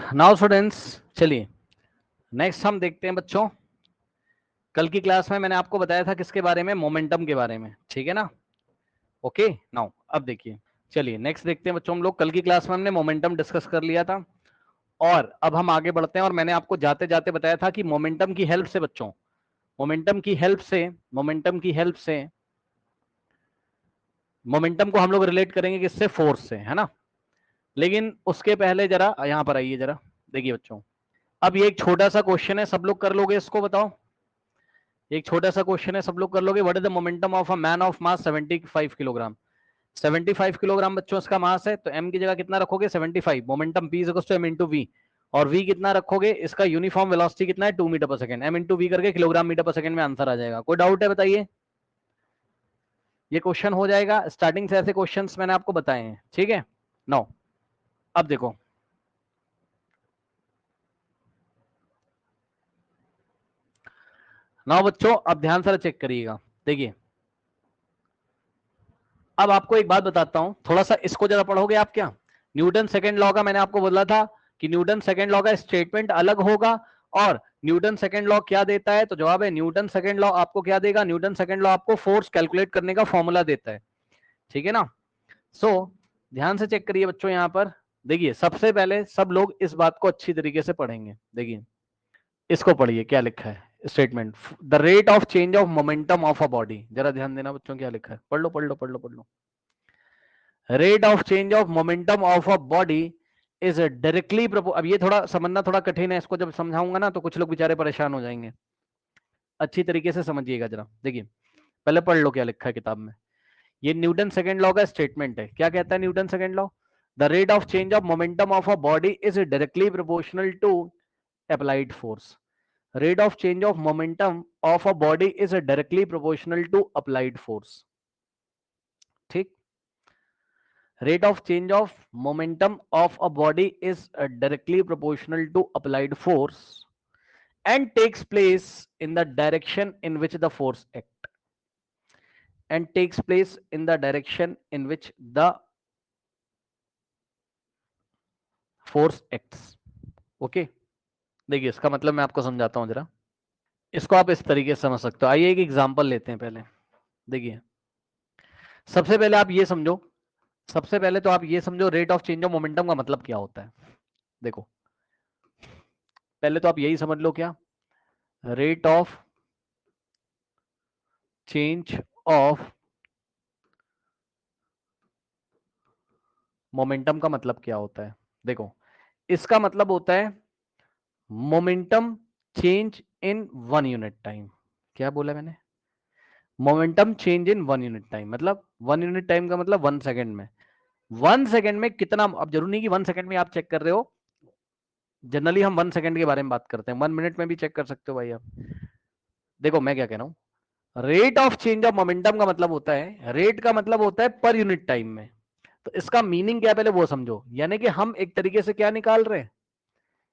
Now students, चलिए next हम देखते हैं बच्चों। कल की क्लास में मैंने आपको बताया था किसके बारे में, मोमेंटम के बारे में, ठीक है ना। ओके, नाउ अब देखिए, चलिए नेक्स्ट देखते हैं बच्चों। हम लोग कल की क्लास में हमने मोमेंटम डिस्कस कर लिया था और अब हम आगे बढ़ते हैं। और मैंने आपको जाते जाते बताया था कि मोमेंटम की हेल्प से बच्चों, मोमेंटम की हेल्प से मोमेंटम को हम लोग रिलेट करेंगे किससे, फोर्स से, है ना। लेकिन उसके पहले जरा यहां पर आइए, जरा देखिए बच्चों। अब ये एक छोटा सा क्वेश्चन है, सब लोग कर लोगे इसको, बताओ। एक छोटा सा क्वेश्चन है, सब लोग कर लोगे। What is the momentum of a man of mass 75 kilogram. 75 kilogram बच्चों इसका मास है, तो m की जगह कितना रखोगे, 75। Momentum p equals to m into v, और v कितना रखोगे, इसका यूनिफॉर्म वेलोसिटी कितना है, 2 metre per second. m into we करके किलोग्राम मीटर पर सेकंड में आंसर आ जाएगा। कोई डाउट है बताइए। ये क्वेश्चन हो जाएगा, स्टार्टिंग से ऐसे क्वेश्चंस मैंने आपको बताए हैं, ठीक है। नो, अब देखो, नाउ बच्चों अब ध्यान से चेक करिएगा। देखिए, अब आपको एक बात बताता हूं, थोड़ा सा इसको जरा पढ़ोगे आप क्या। न्यूटन सेकंड लॉ का मैंने आपको बोला था कि न्यूटन सेकंड लॉ का स्टेटमेंट अलग होगा। और न्यूटन सेकंड लॉ क्या देता है, तो जवाब है न्यूटन सेकंड लॉ आपको क्या देगा, न्यूटन सेकंड लॉ आपको फोर्स कैलकुलेट करने का फॉर्मूला देता है, ठीक है ना। सो ध्यान से चेक करिए बच्चों, यहां पर देखिए, सबसे पहले सब लोग इस बात को अच्छी तरीके से पढ़ेंगे। देखिए, इसको पढ़िए क्या लिखा है statement, the rate of change of momentum of a body. जरा ध्यान देना बच्चों, क्या लिखा है, पढ़ लो पढ़ लो पढ़ लो पढ़ लो। Rate of change of momentum of a body is directly अब ये थोड़ा समझना थोड़ा कठिन है, इसको जब समझाऊंगा ना तो कुछ लोग बेचारे परेशान हो जाएंगे। अच्छी तरीके से समझिएगा जरा। देखिए, पहले पढ़ लो क्या लिखा है किताब में। ये न्यूटन सेकंड लॉ का स्टेटमेंट है। क्या कहता है Newton second law, the rate of change of momentum of a body is directly proportional to applied force. Rate of change of momentum of a body is directly proportional to applied force, ठीक। Rate of change of momentum of a body is directly proportional to applied force and takes place in the direction in which the force act and takes place in the direction in which the force acts. Okay, देखिए इसका मतलब मैं आपको समझाता हूं जरा। इसको आप इस तरीके से समझ सकते हो। आइए एक एग्जांपल लेते हैं पहले। देखिए, सबसे पहले आप ये समझो, सबसे पहले तो आप ये समझो rate of change of momentum का मतलब क्या होता है। देखो, पहले तो आप यही समझ लो, क्या rate of change of momentum का मतलब क्या होता है। देखो, इसका मतलब होता है momentum change in 1 unit time. क्या बोला मैंने, momentum change in 1 unit time, मतलब 1 यूनिट टाइम का मतलब 1 सेकेंड में। 1 सेकेंड में कितना, अब जरूरी नहीं कि 1 सेकेंड में आप चेक कर रहे हो, जनरली हम 1 सेकेंड के बारे में बात करते हैं, 1 मिनट में भी चेक कर सकते हो भाई आप। देखो मैं क्या कह रहा हूं, rate of change of momentum का मतलब होता है, रेट का मतलब होता है पर यूनिट टाइम में। तो इसका मीनिंग क्या है पहले वो समझो, यानी कि हम एक तरीके से क्या निकाल रहे हैं,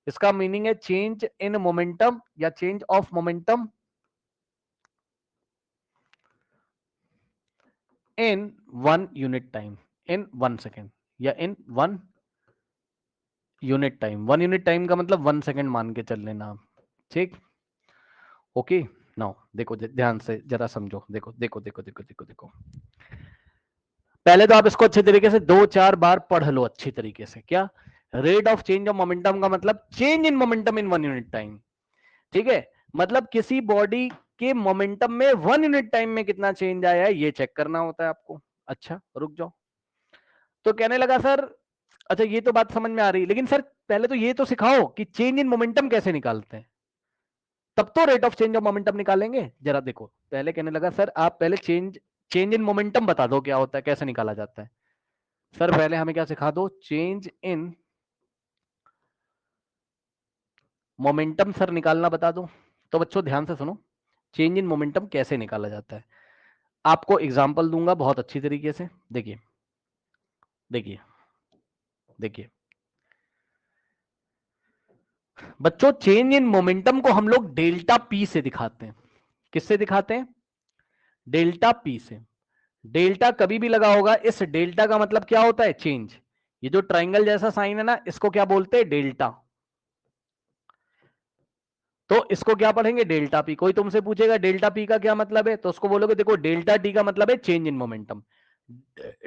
इसका मीनिंग है चेंज इन मोमेंटम या change of momentum in 1 unit time, in 1 second या इन 1 यूनिट टाइम। 1 यूनिट टाइम का मतलब 1 सेकेंड मान के चल लेना आप, ठीक। ओके, नाउ देखो ध्यान से जरा समझो। देखो देखो देखो देखो देखो देखो, पहले तो आप इसको अच्छे तरीके से 2-4 बार पढ़ लो अच्छी तरीके से। क्या, rate of change of momentum का मतलब change in momentum in 1 unit time, ठीक है। मतलब किसी बॉडी के मोमेंटम में 1 यूनिट टाइम में कितना चेंज आया है ये चेक करना होता है आपको। अच्छा रुक जाओ, तो कहने लगा सर, अच्छा ये तो बात समझ में आ रही, लेकिन सर पहले तो ये तो सिखाओ कि चेंज इन मोमेंटम कैसे निकालते हैं, तब तो rate of change of momentum निकालेंगे। जरा देखो, पहले कहने लगा सर आप पहले चेंज चेंज इन मोमेंटम बता दो क्या होता है, कैसे निकाला जाता है। सर पहले हमें क्या सिखा दो, चेंज इन मोमेंटम सर निकालना बता दो। तो बच्चों ध्यान से सुनो, चेंज इन मोमेंटम कैसे निकाला जाता है। आपको एग्जांपल दूंगा बहुत अच्छी तरीके से। देखिए देखिए देखिए बच्चों, चेंज इन मोमेंटम को हम लोग डेल्टा पी से दिखाते हैं। किससे दिखाते हैं, डेल्टा पी से। डेल्टा कभी भी लगा होगा, इस डेल्टा का मतलब क्या होता है, चेंज। ये जो ट्राइंगल जैसा साइन है ना, इसको क्या बोलते हैं, डेल्टा। तो इसको क्या पढ़ेंगे, डेल्टा पी। कोई तुमसे पूछेगा डेल्टा पी का क्या मतलब है, तो उसको बोलोगे देखो डेल्टा टी का मतलब है change in momentum.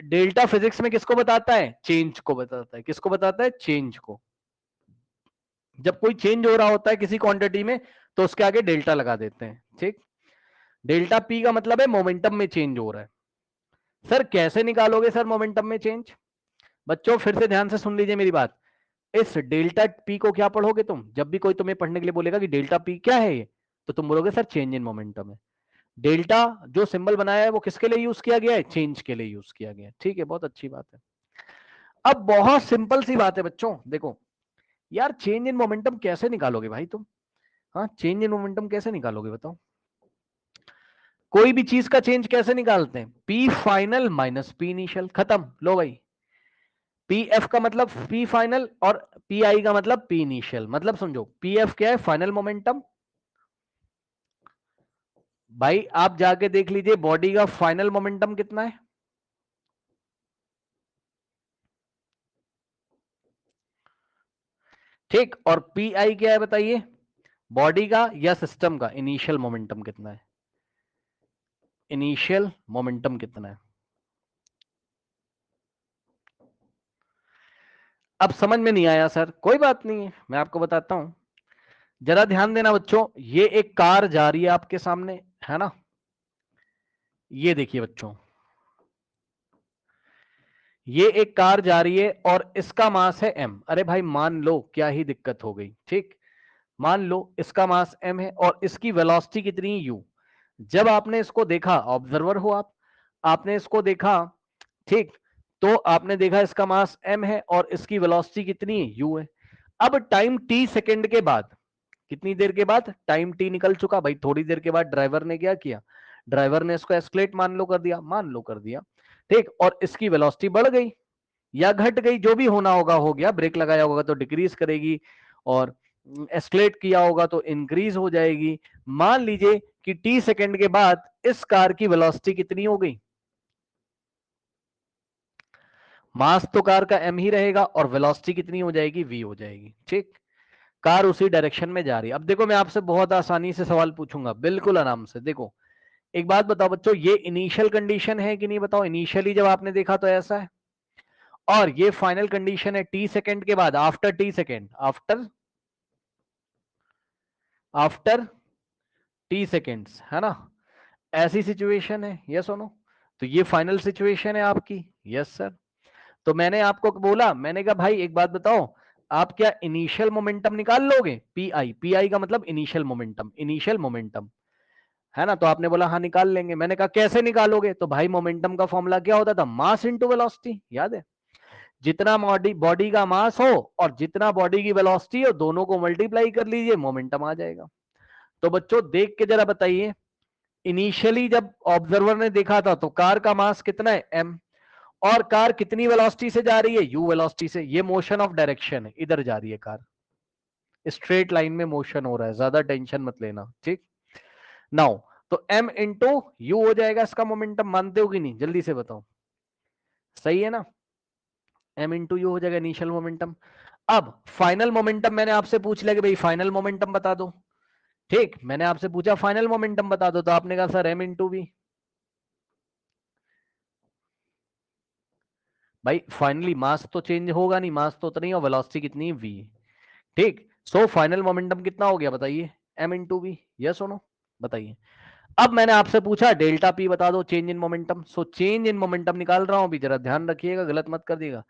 Delta physics में किसको बताता है, चेंज को बताता है। किसको बताता है, चेंज को। जब कोई चेंज हो रहा होता है किसी क्वांटिटी में तो उसके आगे डेल्टा लगा देते हैं, ठीक। डेल्टा पी का मतलब है मोमेंटम में चेंज हो रहा है। सर कैसे निकालोगे सर मोमेंटम में चेंज? बच्चों फिर से ध्यान से सुन लीजिए मेरी बात। इस डेल्टा पी को क्या पढ़ोगे तुम, जब भी कोई तुम्हें पढ़ने के लिए बोलेगा कि डेल्टा पी क्या है ये, तो तुम बोलोगे सर चेंज इन मोमेंटम है। डेल्टा जो सिंबल बनाया है वो किसके लिए यूज किया गया है, चेंज के लिए यूज किया गया है, ठीक है, बहुत अच्छी बात है। अब बहुत सिंपल सी बात है बच्चों, देखो यार चेंज इन मोमेंटम कैसे निकालोगे भाई तुम? हाँ चेंज इन मोमेंटम कैसे निकालोगे बताओ? कोई भी चीज का चेंज कैसे निकालते हैं, P final minus p initial, खत्म। लो भाई, पी एफ का मतलब पी फाइनल और पी आई का मतलब पी इनिशियल। मतलब समझो पी एफ क्या है, फाइनल मोमेंटम। भाई आप जाके देख लीजिए बॉडी का फाइनल मोमेंटम कितना है, ठीक। और पी आई क्या है बताइए, बॉडी का या सिस्टम का इनिशियल मोमेंटम कितना है, इनिशियल मोमेंटम कितना है। अब समझ में नहीं आया सर, कोई बात नहीं है, मैं आपको बताता हूं। जरा ध्यान देना बच्चों, ये एक कार जा रही है आपके सामने, है ना। ये देखिए बच्चों, ये एक कार जा रही है और इसका मास है m। अरे भाई मान लो क्या ही दिक्कत हो गई, ठीक। मान लो इसका मास m है और इसकी वेलोसिटी कितनी है u। जब आपने इसको देखा, ऑब्जर्वर हो आप, आपने इसको देखा, ठीक। तो आपने देखा इसका मास m है और इसकी वेलोसिटी कितनी है, u है। अब टाइम t सेकंड के बाद, कितनी देर के बाद, टाइम t निकल चुका भाई, थोड़ी देर के बाद ड्राइवर ने क्या किया, ड्राइवर ने इसको एस्केलेट मान लो कर दिया, मान लो कर दिया, ठीक। और इसकी वेलोसिटी बढ़ गई या घट गई, जो भी होना होगा हो गया, ब्रेक लगाया होगा तो डिक्रीज करेगी और एस्केलेट किया होगा तो इंक्रीज हो जाएगी। मान लीजिए कि t सेकंड के बाद इस कार की वेलोसिटी कितनी हो गई, मास तो कार का m ही रहेगा और वेलोसिटी कितनी हो जाएगी, v हो जाएगी, ठीक। कार उसी डायरेक्शन में जा रही है। अब देखो मैं आपसे बहुत आसानी से सवाल पूछूंगा, बिल्कुल आराम से। देखो एक बात बताओ बच्चों, ये इनिशियल कंडीशन है कि नहीं, बताओ। इनिशियली जब आपने देखा तो ऐसा है, और ये फाइनल कंडीशन है t सेकंड के बाद, after t second, after t seconds, है ना। ऐसी सिचुएशन है, यस और नो। तो ये फाइनल सिचुएशन है आपकी, यस सर। तो मैंने आपको बोला, मैंने कहा भाई एक बात बताओ, आप क्या इनिशियल मोमेंटम निकाल लोगे, पी आई, पी आई का मतलब इनिशियल मोमेंटम, इनिशियल मोमेंटम, है ना। तो आपने बोला हाँ निकाल लेंगे। मैंने कहा कैसे निकालोगे, तो भाई मोमेंटम का फॉर्मूला क्या होता था, मास इनटू वेलोसिटी, याद है। जितना बॉडी बॉडी का मास हो और जितना बॉडी की वेलोसिटी हो, दोनों को मल्टीप्लाई कर लीजिए, मोमेंटम आ जाएगा। तो बच्चों देख के जरा बताइए, इनिशियली जब ऑब्जर्वर ने देखा था तो कार का मास कितना है, m। और कार कितनी वेलोसिटी से जा रही है, u वेलोसिटी से। ये मोशन ऑफ डायरेक्शन है, इधर जा रही है कार, स्ट्रेट लाइन में मोशन हो रहा है, ज्यादा टेंशन मत लेना, ठीक। नाउ तो m इंटू यू हो जाएगा इसका मोमेंटम, मानते हो कि नहीं, जल्दी से बताओ, सही है ना। m इंटू यू हो जाएगा इनिशियल मोमेंटम। अब फाइनल मोमेंटम मैंने आपसे पूछ लिया कि भाई फाइनल मोमेंटम बता दो, ठीक। मैंने आपसे पूछा फाइनल मोमेंटम बता दो, तो आपने कहा सर m इंटू वी। भाई फाइनली मास तो चेंज होगा नहीं, मास तो उतना ही, और वेलोसिटी कितनी है, v, ठीक। सो फाइनल मोमेंटम कितना हो गया बताइए, m इंटू वी, यस और नो, बताइए। अब मैंने आपसे पूछा डेल्टा p बता दो, change in momentum. So change in momentum निकाल रहा हूं अभी, जरा ध्यान रखिएगा, गलत मत कर दिएगा।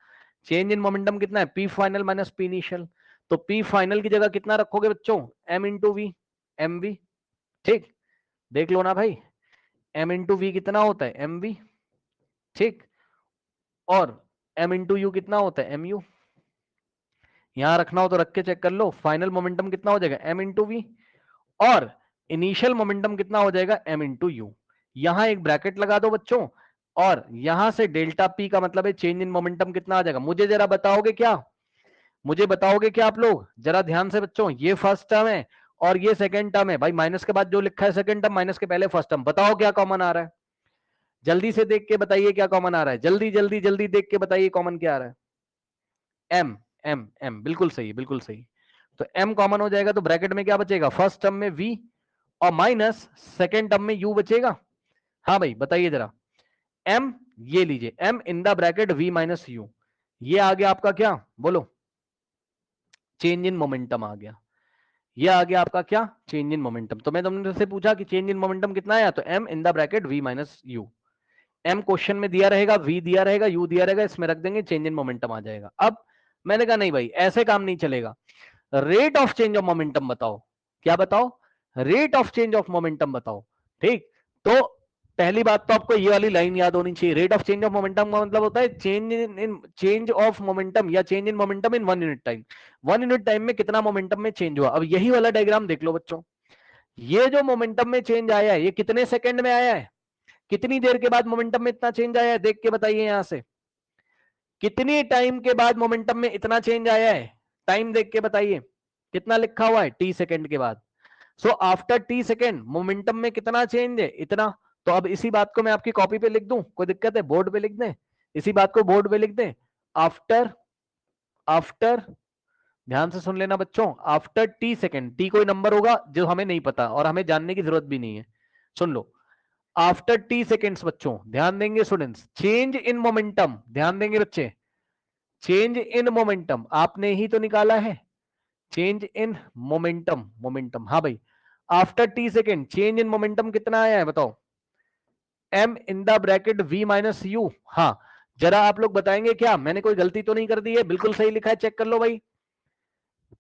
चेंज इन मोमेंटम कितना है, p फाइनल माइनस p इनिशियल। तो p फाइनल की जगह कितना रखोगे बच्चों, m into v, M V, ठीक। देख लो ना भाई, m इंटू वी कितना होता है, एम वी, ठीक। और m इंटू यू कितना होता है, एम यू। यहां रखना हो तो रख के चेक कर लो, फाइनल मोमेंटम कितना हो जाएगा, m इंटू वी, और इनिशियल मोमेंटम कितना हो जाएगा, m इंटू यू। यहां एक ब्रैकेट लगा दो बच्चों, और यहां से डेल्टा p का मतलब है चेंज इन मोमेंटम कितना आ जाएगा, मुझे जरा बताओगे क्या, मुझे बताओगे क्या आप लोग, जरा ध्यान से बच्चों। ये फर्स्ट टर्म है और ये सेकंड टर्म है भाई, माइनस के बाद जो लिखा है सेकंड टर्म, माइनस के पहले फर्स्ट टर्म, बताओ क्या कॉमन आ रहा है, जल्दी से देख के बताइए क्या कॉमन आ रहा है, जल्दी जल्दी जल्दी देख के बताइए कॉमन क्या आ रहा है, एम, एम, एम, बिल्कुल सही, बिल्कुल सही। तो m कॉमन हो जाएगा तो ब्रैकेट में क्या बचेगा, फर्स्ट टर्म में v और माइनस सेकेंड टर्म में u बचेगा। हाँ भाई बताइए जरा, m ये लीजिए m in the bracket v minus u, ये आ गया आपका क्या, बोलो, चेंज इन मोमेंटम आ गया। ये आ गया आपका क्या, चेंज इन मोमेंटम। तो मैं तुमसे पूछा कि चेंज इन मोमेंटम कितना आया, तो m in the bracket v minus u, m question में दिया रहेगा, v दिया रहेगा, u दिया रहेगा, इसमें रख देंगे, चेंज इन मोमेंटम आ जाएगा। अब मैंने कहा नहीं भाई ऐसे काम नहीं चलेगा, rate of change of momentum बताओ। क्या बताओ, rate of change of momentum बताओ। ठीक, तो पहली बात तो आपको ये वाली लाइन याद होनी चाहिए, rate of change of momentum का मतलब होता है चेंज ऑफ मोमेंटम या change in momentum in 1 unit time. 1 unit time में कितना मोमेंटम में चेंज हुआ। अब यही वाला डायग्राम देख लो बच्चों, ये जो मोमेंटम में चेंज आया है ये कितने सेकंड में आया है, कितनी देर के बाद मोमेंटम में इतना चेंज आया है, देख के बताइए यहां से, कितनी टाइम के बाद मोमेंटम में इतना चेंज आया है, टाइम देख के बताइए, कितना लिखा हुआ है, टी सेकंड के बाद। So after T second momentum में कितना चेंज है, इतना। तो अब इसी बात को मैं आपकी कॉपी पे लिख दूं, कोई दिक्कत है, बोर्ड पे लिख दें, इसी बात को बोर्ड पे लिख दें, आफ्टर आफ्टर ध्यान से सुन लेना बच्चों, आफ्टर टी सेकेंड, टी कोई नंबर होगा जो हमें नहीं पता और हमें जानने की जरूरत भी नहीं है, सुन लो, आफ्टर टी सेकेंड्स बच्चों ध्यान देंगे स्टूडेंट्स, चेंज इन मोमेंटम, ध्यान देंगे बच्चे, चेंज इन मोमेंटम आपने ही तो निकाला है, चेंज इन मोमेंटम, मोमेंटम, हाँ भाई, after T second change in momentum कितना आया है बताओ, m in the bracket v minus you. हाँ जरा आप लोग बताएंगे क्या मैंने कोई गलती तो नहीं कर दी है, बिल्कुल सही लिखा है, चेक कर लो भाई।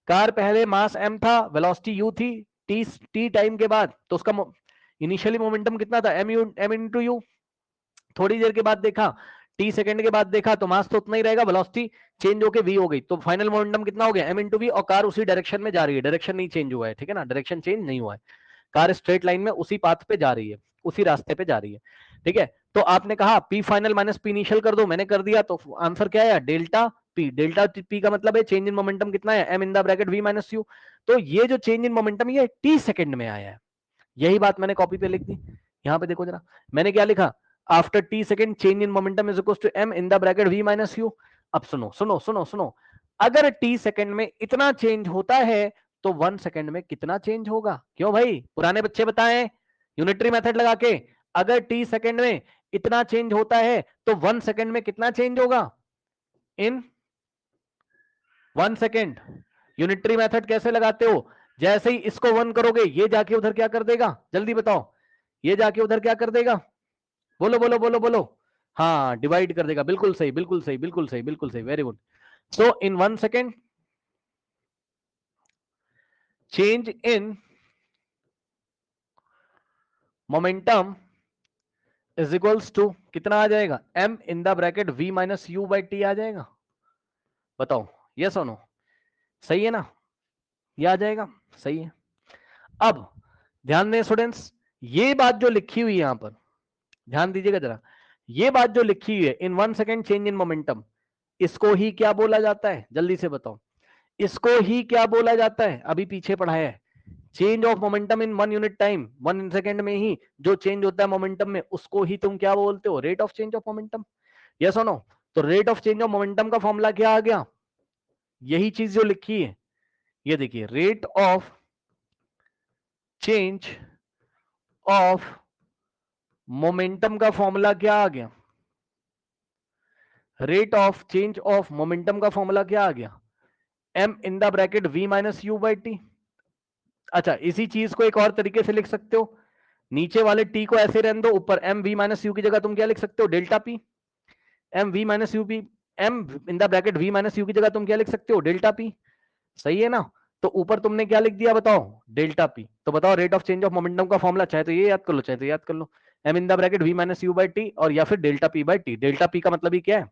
कार पहले मास m था, वेलोसिटी u थी, t टाइम के बाद तो उसका इनिशियली मोमेंटम कितना था, m इंटू यू। थोड़ी देर के बाद देखा, टी सेकंड के बाद देखा तो मास तो उतना ही रहेगा, वेलोसिटी चेंज होके v हो गई, तो फाइनल मोमेंटम कितना हो गया, m इंटू वी, और कार उसी डायरेक्शन में जा रही है, डायरेक्शन नहीं चेंज हुआ है, ठीक है ना, डायरेक्शन चेंज नहीं हुआ है, कार स्ट्रेट लाइन में उसी पाथ पे जा रही है, उसी रास्ते पे जा रही है, ठीक है। तो आपने कहा P final minus p initial कर दो, मैंने कर दिया, तो आंसर क्या आया, डेल्टा पी। डेल्टा पी का मतलब है चेंज इन मोमेंटम कितना है, M in the bracket we minus u. तो ये जो चेंज इन मोमेंटम ये टी सेकंड में आया है, यही बात मैंने कॉपी पे लिख दी। यहां पे देखो जरा, मैंने क्या लिखा, after T second change in momentum is equal to M in the bracket we minus U. अब सुनो सुनो सुनो सुनो, अगर टी सेकंड में इतना चेंज होता है तो 1 सेकंड में कितना चेंज होगा, क्यों भाई पुराने बच्चे बताएं, यूनिटरी मेथड लगा के, अगर टी सेकंड में इतना चेंज होता है तो 1 सेकंड में कितना चेंज होगा, इन 1 सेकंड। यूनिटरी मेथड कैसे लगाते हो, जैसे ही इसको 1 करोगे ये जाके उधर क्या कर देगा, जल्दी बताओ, ये जाके उधर क्या कर देगा, बोलो बोलो बोलो बोलो, हाँ डिवाइड कर देगा, बिल्कुल सही बिल्कुल सही बिल्कुल सही बिल्कुल सही, very good. So in 1 second change in momentum is equals to कितना आ जाएगा, m in the bracket v minus you by t आ जाएगा, बताओ यस और नो, सही है ना, ये आ जाएगा, सही है। अब ध्यान दें स्टूडेंट्स, ये बात जो लिखी हुई है यहां पर, ध्यान दीजिएगा जरा, ये बात जो लिखी हुई है इन 1 सेकंड चेंज इन मोमेंटम, इसको ही क्या बोला जाता है, जल्दी से बताओ, इसको ही क्या बोला जाता है, अभी पीछे पढ़ाया है, change of momentum in 1 unit time, 1 second में ही जो चेंज होता है मोमेंटम में उसको ही तुम क्या बोलते हो, rate of change of momentum, yes और नो। तो rate of change of momentum का फॉर्मूला क्या आ गया, यही चीज जो लिखी है, ये देखिए, rate of change of momentum का फॉर्मूला क्या आ गया, rate of change of momentum का फॉर्मूला क्या आ गया, m in the bracket v minus you by T. अच्छा इसी चीज को एक और तरीके से लिख सकते हो, नीचे वाले t को ऐसे रहने दो, ऊपर m v माइनस यू की जगह तुम क्या लिख सकते हो, delta p, m v minus U P, m in the bracket v minus you की जगह तुम क्या लिख सकते हो, डेल्टा p, सही है ना। तो ऊपर तुमने क्या लिख दिया बताओ, डेल्टा p। तो बताओ rate of change of momentum का फॉर्मूला, चाहे तो ये याद कर लो चाहे तो याद कर लो, m in the bracket v minus you by T, और या फिर delta p by T. Delta p का मतलब ही क्या है,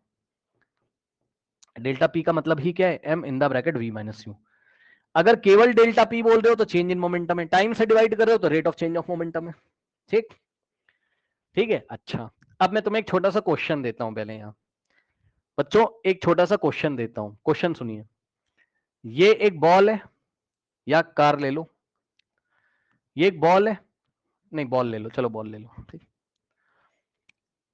डेल्टा p का मतलब ही क्या है, m in the bracket v minus you. अगर केवल डेल्टा p बोल रहे हो तो चेंज इन मोमेंटम है, टाइम से डिवाइड कर रहे हो तो rate of change of momentum है, ठीक ठीक है। अच्छा अब मैं तुम्हें एक छोटा सा क्वेश्चन देता हूं, पहले यहां बच्चों एक छोटा सा क्वेश्चन देता हूं, क्वेश्चन सुनिए, ये एक बॉल है या कार ले लो, ये एक बॉल है, नहीं बॉल ले लो, चलो बॉल ले लो, ठीक,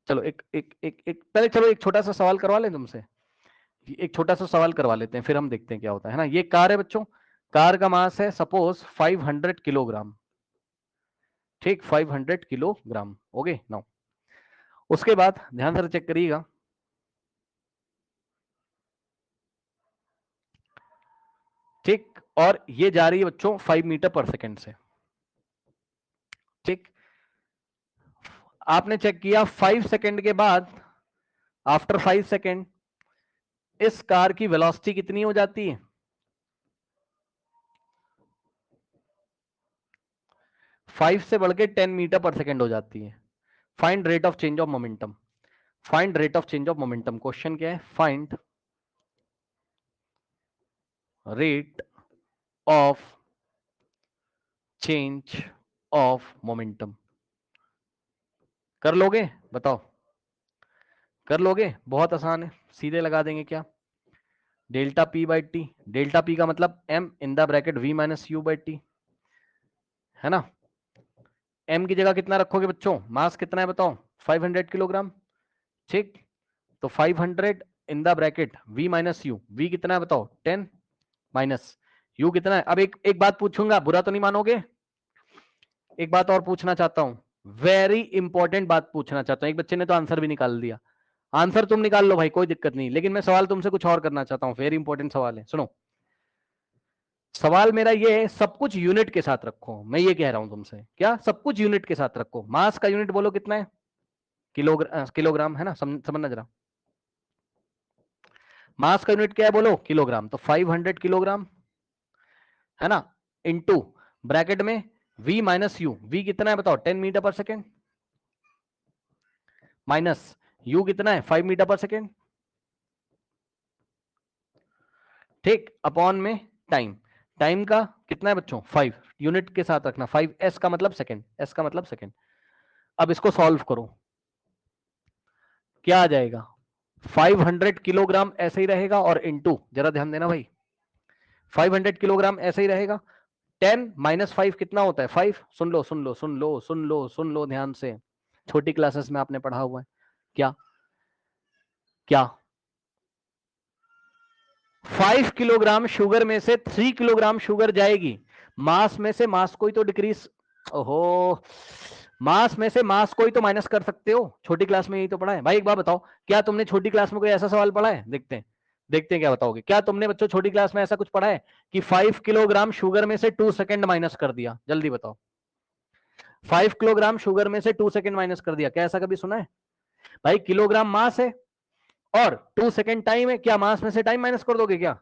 चलो एक एक एक एक पहले चलो एक छोटा सा सवाल करवा लें तुमसे, एक छोटा सा सवाल करवा लेते हैं फिर हम देखते हैं क्या होता है ना। ये कार है बच्चों, कार का मास है सपोज 500 किलोग्राम, ठीक, 500 किलोग्राम। ओके नाउ उसके बाद ध्यान से चेक करिएगा, ठीक, और ये जा रही है बच्चों 5 मीटर पर सेकेंड से, ठीक। आपने चेक किया 5 सेकेंड के बाद, आफ्टर 5 सेकेंड इस कार की वेलोसिटी कितनी हो जाती है? 5 से बढ़ के 10 मीटर पर सेकेंड हो जाती है। Find rate of change of momentum, find rate of change of momentum. Question क्या है? Find rate of change of momentum. कर लोगे? बताओ, कर लोगे? बहुत आसान है, सीधे लगा देंगे। क्या? Delta P by T, delta P का मतलब M in the bracket we minus you by T, है ना। एम की जगह कितना रखोगे बच्चों? मास कितना है बताओ? 500 किलोग्राम, ठीक। तो 500 इन the bracket v minus you, v कितना है बताओ? 10 माइनस u कितना है? अब एक बात पूछूंगा, बुरा तो नहीं मानोगे? एक बात और पूछना चाहता हूं, वेरी इंपॉर्टेंट बात पूछना चाहता हूं। एक बच्चे ने तो आंसर भी निकाल दिया, आंसर तुम निकाल लो भाई, कोई दिक्कत नहीं, लेकिन मैं सवाल तुमसे कुछ और करना चाहता हूं। वेरी इंपॉर्टेंट सवाल है, सुनो। सवाल मेरा ये है, सब कुछ यूनिट के साथ रखो। मैं ये कह रहा हूं तुमसे, क्या? सब कुछ यूनिट के साथ रखो। मास का यूनिट बोलो कितना है? किलोग्राम, है ना। समझना जरा, मास का यूनिट क्या है बोलो? किलोग्राम। तो 500 किलोग्राम, है ना, इनटू ब्रैकेट में v माइनस यू, v कितना है बताओ? 10 मीटर पर सेकेंड, माइनस u कितना है? 5 मीटर पर सेकेंड, ठीक, अपॉन में टाइम। टाइम का कितना है बच्चों? 5, यूनिट के साथ रखना। 5 s का मतलब सेकेंड, s का मतलब सेकेंड। अब इसको सॉल्व करो, क्या आ जाएगा? 500 किलोग्राम ऐसे ही रहेगा, और इनटू, जरा ध्यान देना भाई, 500 किलोग्राम ऐसे ही रहेगा। 10 माइनस 5 कितना होता है? 5। सुन लो सुन लो सुन लो सुन लो सुन लो ध्यान से, छोटी क्लासेस में आपने पढ़ा हुआ है। क्या? क्या? 5 किलोग्राम शुगर में से 3 किलोग्राम शुगर जाएगी। मास में से मास को ही तो डिक्रीज, ओहो, मास में से मास को ही तो माइनस कर सकते हो। छोटी क्लास में यही तो पढ़ा है भाई। एक बात बताओ, क्या तुमने छोटी क्लास में कोई ऐसा सवाल पढ़ा है? देखते हैं, देखते हैं क्या बताओगे। क्या तुमने बच्चों छोटी क्लास में ऐसा कुछ पढ़ा है कि 5 किलोग्राम शुगर में से 2 सेकंड माइनस कर दिया? जल्दी बताओ, 5 किलोग्राम शुगर में से 2 सेकंड माइनस कर दिया, क्या ऐसा कभी सुना है? भाई किलोग्राम मास है और 2 सेकंड टाइम है, क्या मास में से टाइम माइनस कर दोगे क्या?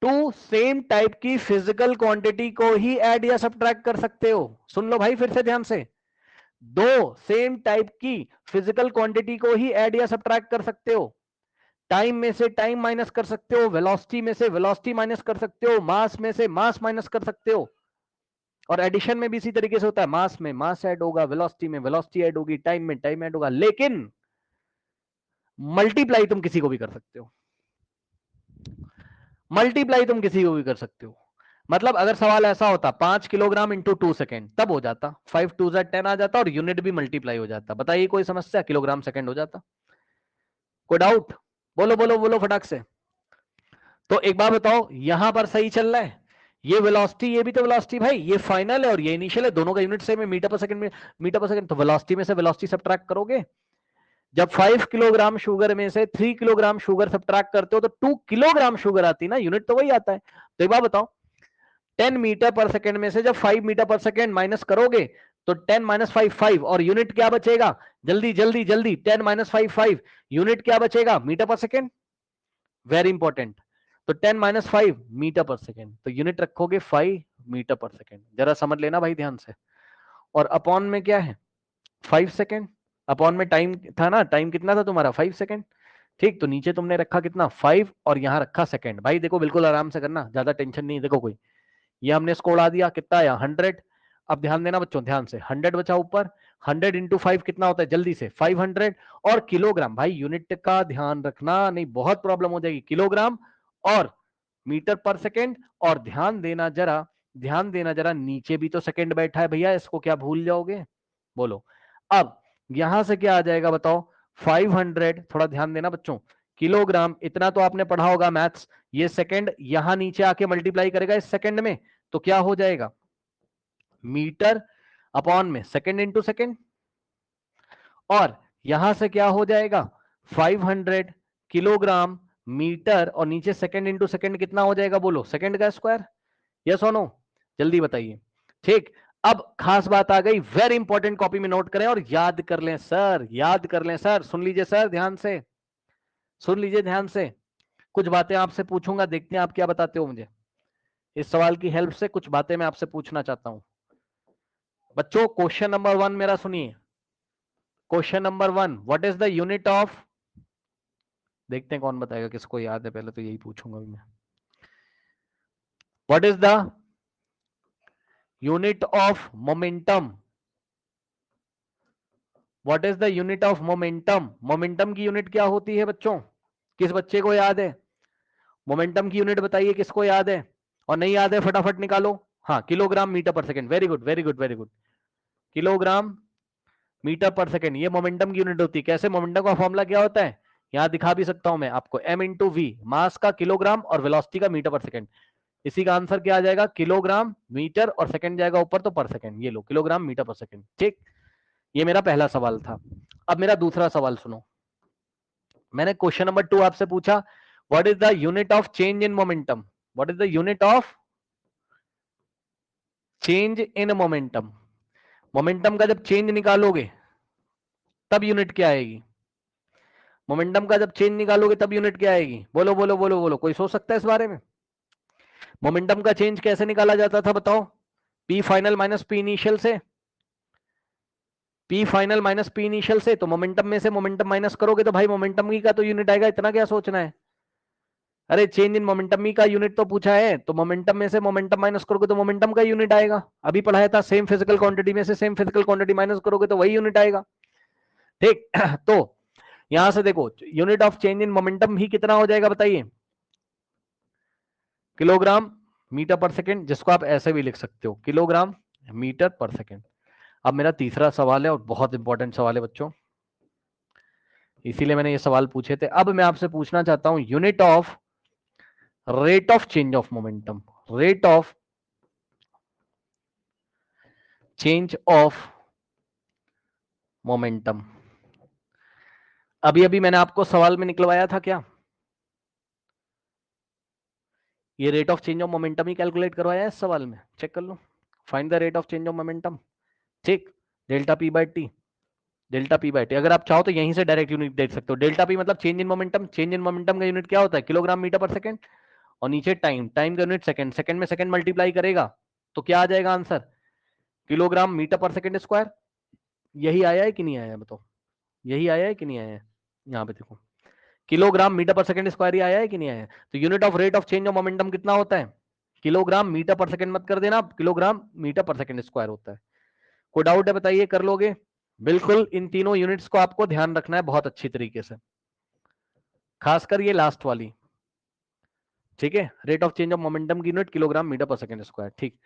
टू सेम टाइप की फिजिकल क्वांटिटी को ही ऐड या सब्ट्रैक्ट कर सकते हो। सुन लो भाई फिर से ध्यान से, दो सेम टाइप की फिजिकल क्वांटिटी को ही ऐड या सब्ट्रैक्ट कर सकते हो। टाइम में से टाइम माइनस कर सकते हो, वेलोसिटी में से वेलोसिटी माइनस कर सकते हो, मास में से मास माइनस कर सकते हो। और एडिशन में भी इसी तरीके से होता है, मास में मास ऐड होगा, वेलोसिटी में वेलोसिटी ऐड होगी, टाइम में टाइम ऐड होगा। लेकिन मल्टीप्लाई तुम किसी को भी कर सकते हो, मल्टीप्लाई तुम किसी को भी कर सकते हो। मतलब अगर सवाल ऐसा होता 5 किलोग्राम इंटू 2 सेकेंड, तब हो जाता 5 2 10 आ जाता, और यूनिट भी मल्टीप्लाई हो जाता। बताइए कोई समस्या? किलोग्राम सेकेंड हो जाता। कोई डाउट? बोलो बोलो बोलो फटाक से। तो एक बार बताओ, यहां पर सही चल रहा है, ये वेलोसिटी, ये भी तो वेलोसिटी भाई, ये फाइनल है और ये इनिशियल है, दोनों का यूनिट सेम है, मीटर पर सेकंड में, मीटर पर सेकंड। तो वेलोसिटी में से वेलोसिटी सब्ट्रैक्ट करोगे। जब 5 किलोग्राम शुगर में से 3 किलोग्राम शुगर सब्ट्रैक्ट करते हो तो 2 किलोग्राम शुगर आती है ना, यूनिट तो वही आता है। तो एक बार बताओ, 10 मीटर पर सेकंड में से जब 5 मीटर पर सेकंड माइनस करोगे तो 10 माइनस 5 5, और यूनिट क्या बचेगा? जल्दी जल्दी जल्दी, 10 माइनस 5 5, यूनिट क्या बचेगा? Metre per second. Very important. तो 10 माइनस 5 मीटर पर सेकंड, तो यूनिट रखोगे 5 मीटर पर सेकंड। जरा समझ लेना भाई ध्यान से। और अपॉन में क्या है? 5 सेकंड। अपॉन में टाइम था ना, टाइम कितना था तुम्हारा? 5 सेकंड, ठीक। तो नीचे तुमने रखा कितना? 5, और यहां रखा सेकंड। भाई देखो बिल्कुल आराम से करना, ज्यादा टेंशन नहीं। देखो कोई, ये हमने इसको उड़ा दिया, कितना आया? 100। अब ध्यान देना बच्चों, ध्यान से, 100 बचा ऊपर, 100 इंटू 5 कितना होता है? जल्दी से, 500। और किलोग्राम, भाई यूनिट का ध्यान रखना, नहीं बहुत प्रॉब्लम हो जाएगी। किलोग्राम और मीटर पर सेकेंड, और ध्यान देना जरा, ध्यान देना जरा, नीचे भी तो सेकेंड बैठा है भैया, इसको क्या भूल जाओगे? बोलो। अब यहां से क्या आ जाएगा बताओ? 500, थोड़ा ध्यान देना बच्चों, किलोग्राम, इतना तो आपने पढ़ा होगा मैथ्स। ये सेकंड यहां नीचे आके मल्टीप्लाई करेगा इस सेकंड में, तो क्या हो जाएगा, मीटर अपॉन में सेकंड इंटू सेकंड, और यहां से क्या हो जाएगा 500 किलोग्राम मीटर, और नीचे सेकंड इंटू सेकंड कितना हो जाएगा, बोलो सेकंड का स्क्वायर। यस और नो, जल्दी बताइए। ठीक, अब खास बात आ गई, वेरी इंपॉर्टेंट, कॉपी में नोट करें और याद कर लें सर, याद कर लें सर, सुन लीजिए सर ध्यान से, सुन लीजिए ध्यान से। कुछ बातें आपसे पूछूंगा, देखते हैं आप क्या बताते हो मुझे। इस सवाल की हेल्प से कुछ बातें मैं आपसे पूछना चाहता हूं। बच्चों क्वेश्चन नंबर 1 मेरा सुनिए। Question number 1, what is the unit of, देखते हैं कौन बताएगा, किसको याद है, पहले तो यही पूछूंगा मैं। What is the unit of momentum, what is the unit of momentum, momentum की यूनिट क्या होती है बच्चों, किस बच्चे को याद है, मोमेंटम की यूनिट बताइए किसको याद है, और नहीं याद है फटाफट निकालो। हाँ, kilogram metre per second, very good very good very good, kilogram metre per second, ये मोमेंटम की यूनिट होती है। कैसे, मोमेंटम का फॉर्मूला क्या होता है, यहां दिखा भी सकता हूं मैं आपको, m इंटू वी, मास का किलोग्राम और वेलोसिटी का मीटर पर सेकंड। इसी का आंसर क्या आ जाएगा, किलोग्राम मीटर और सेकंड जाएगा ऊपर तो पर सेकंड, ये लो किलोग्राम मीटर पर सेकंड। ठीक, ये मेरा पहला सवाल था। अब मेरा दूसरा सवाल सुनो। मैंने क्वेश्चन नंबर 2 आपसे पूछा, what is the unit of change in momentum, what is the unit of change in momentum, momentum का जब चेंज निकालोगे तब यूनिट क्या आएगी, मोमेंटम का जब चेंज निकालोगे तब यूनिट क्या आएगी, बोलो बोलो बोलो बोलो, कोई सोच सकता है इस बारे में। मोमेंटम का चेंज कैसे निकाला जाता था बताओ, p final minus p initial से, p final minus p initial से, तो मोमेंटम में से मोमेंटम माइनस करोगे तो भाई मोमेंटम की का तो यूनिट आएगा, इतना क्या सोचना है। अरे चेंज इन मोमेंटम का यूनिट तो पूछा है, तो मोमेंटम में से मोमेंटम माइनस करोगे तो मोमेंटम का यूनिट आएगा, अभी पढ़ाया था, सेम फिजिकल क्वांटिटी में से सेम फिजिकल क्वांटिटी माइनस करोगे तो वही यूनिट आएगा। ठीक तो यहां से देखो, unit of change in momentum ही कितना हो जाएगा बताइए, किलोग्राम मीटर पर सेकंड, जिसको आप ऐसे भी लिख सकते हो किलोग्राम मीटर पर सेकंड। अब मेरा तीसरा सवाल है और बहुत इंपॉर्टेंट सवाल है बच्चों, इसीलिए मैंने ये सवाल पूछे थे। अब मैं आपसे पूछना चाहता हूं, unit of rate of change of momentum, rate of change of momentum. अभी अभी मैंने आपको सवाल में निकलवाया था क्या, ये rate of change of momentum ही कैलकुलेट करवाया है इस सवाल में, चेक कर लो, find the rate of change of momentum. ठीक, delta P by T, delta P by t, अगर आप चाहो तो यहीं से डायरेक्ट यूनिट देख सकते हो, डेल्टा पी मतलब change in momentum, change in momentum का यूनिट क्या होता है, किलोग्राम मीटर पर सेकंड, और नीचे टाइम, टाइम का यूनिट सेकंड, सेकंड में सेकंड मल्टीप्लाई करेगा तो क्या आ जाएगा answer, kilogram metre per second square. यही आया है कि नहीं आया है बताओ, यही आया है कि नहीं आया है, यहाँ पे देखो kilogram metre per second square ही आया है कि नहीं आया है। तो unit of rate of change of momentum कितना होता है, किलोग्राम मीटर पर सेकंड मत कर देना, kilogram metre per second square होता है। कोई डाउट है बताइए, कर लोगे। बिल्कुल, इन तीनों यूनिट्स को आपको ध्यान रखना है बहुत अच्छी तरीके से, खासकर ये लास्ट वाली। ठीक है, rate of change of momentum की unit kilogram metre per second square. ठीक,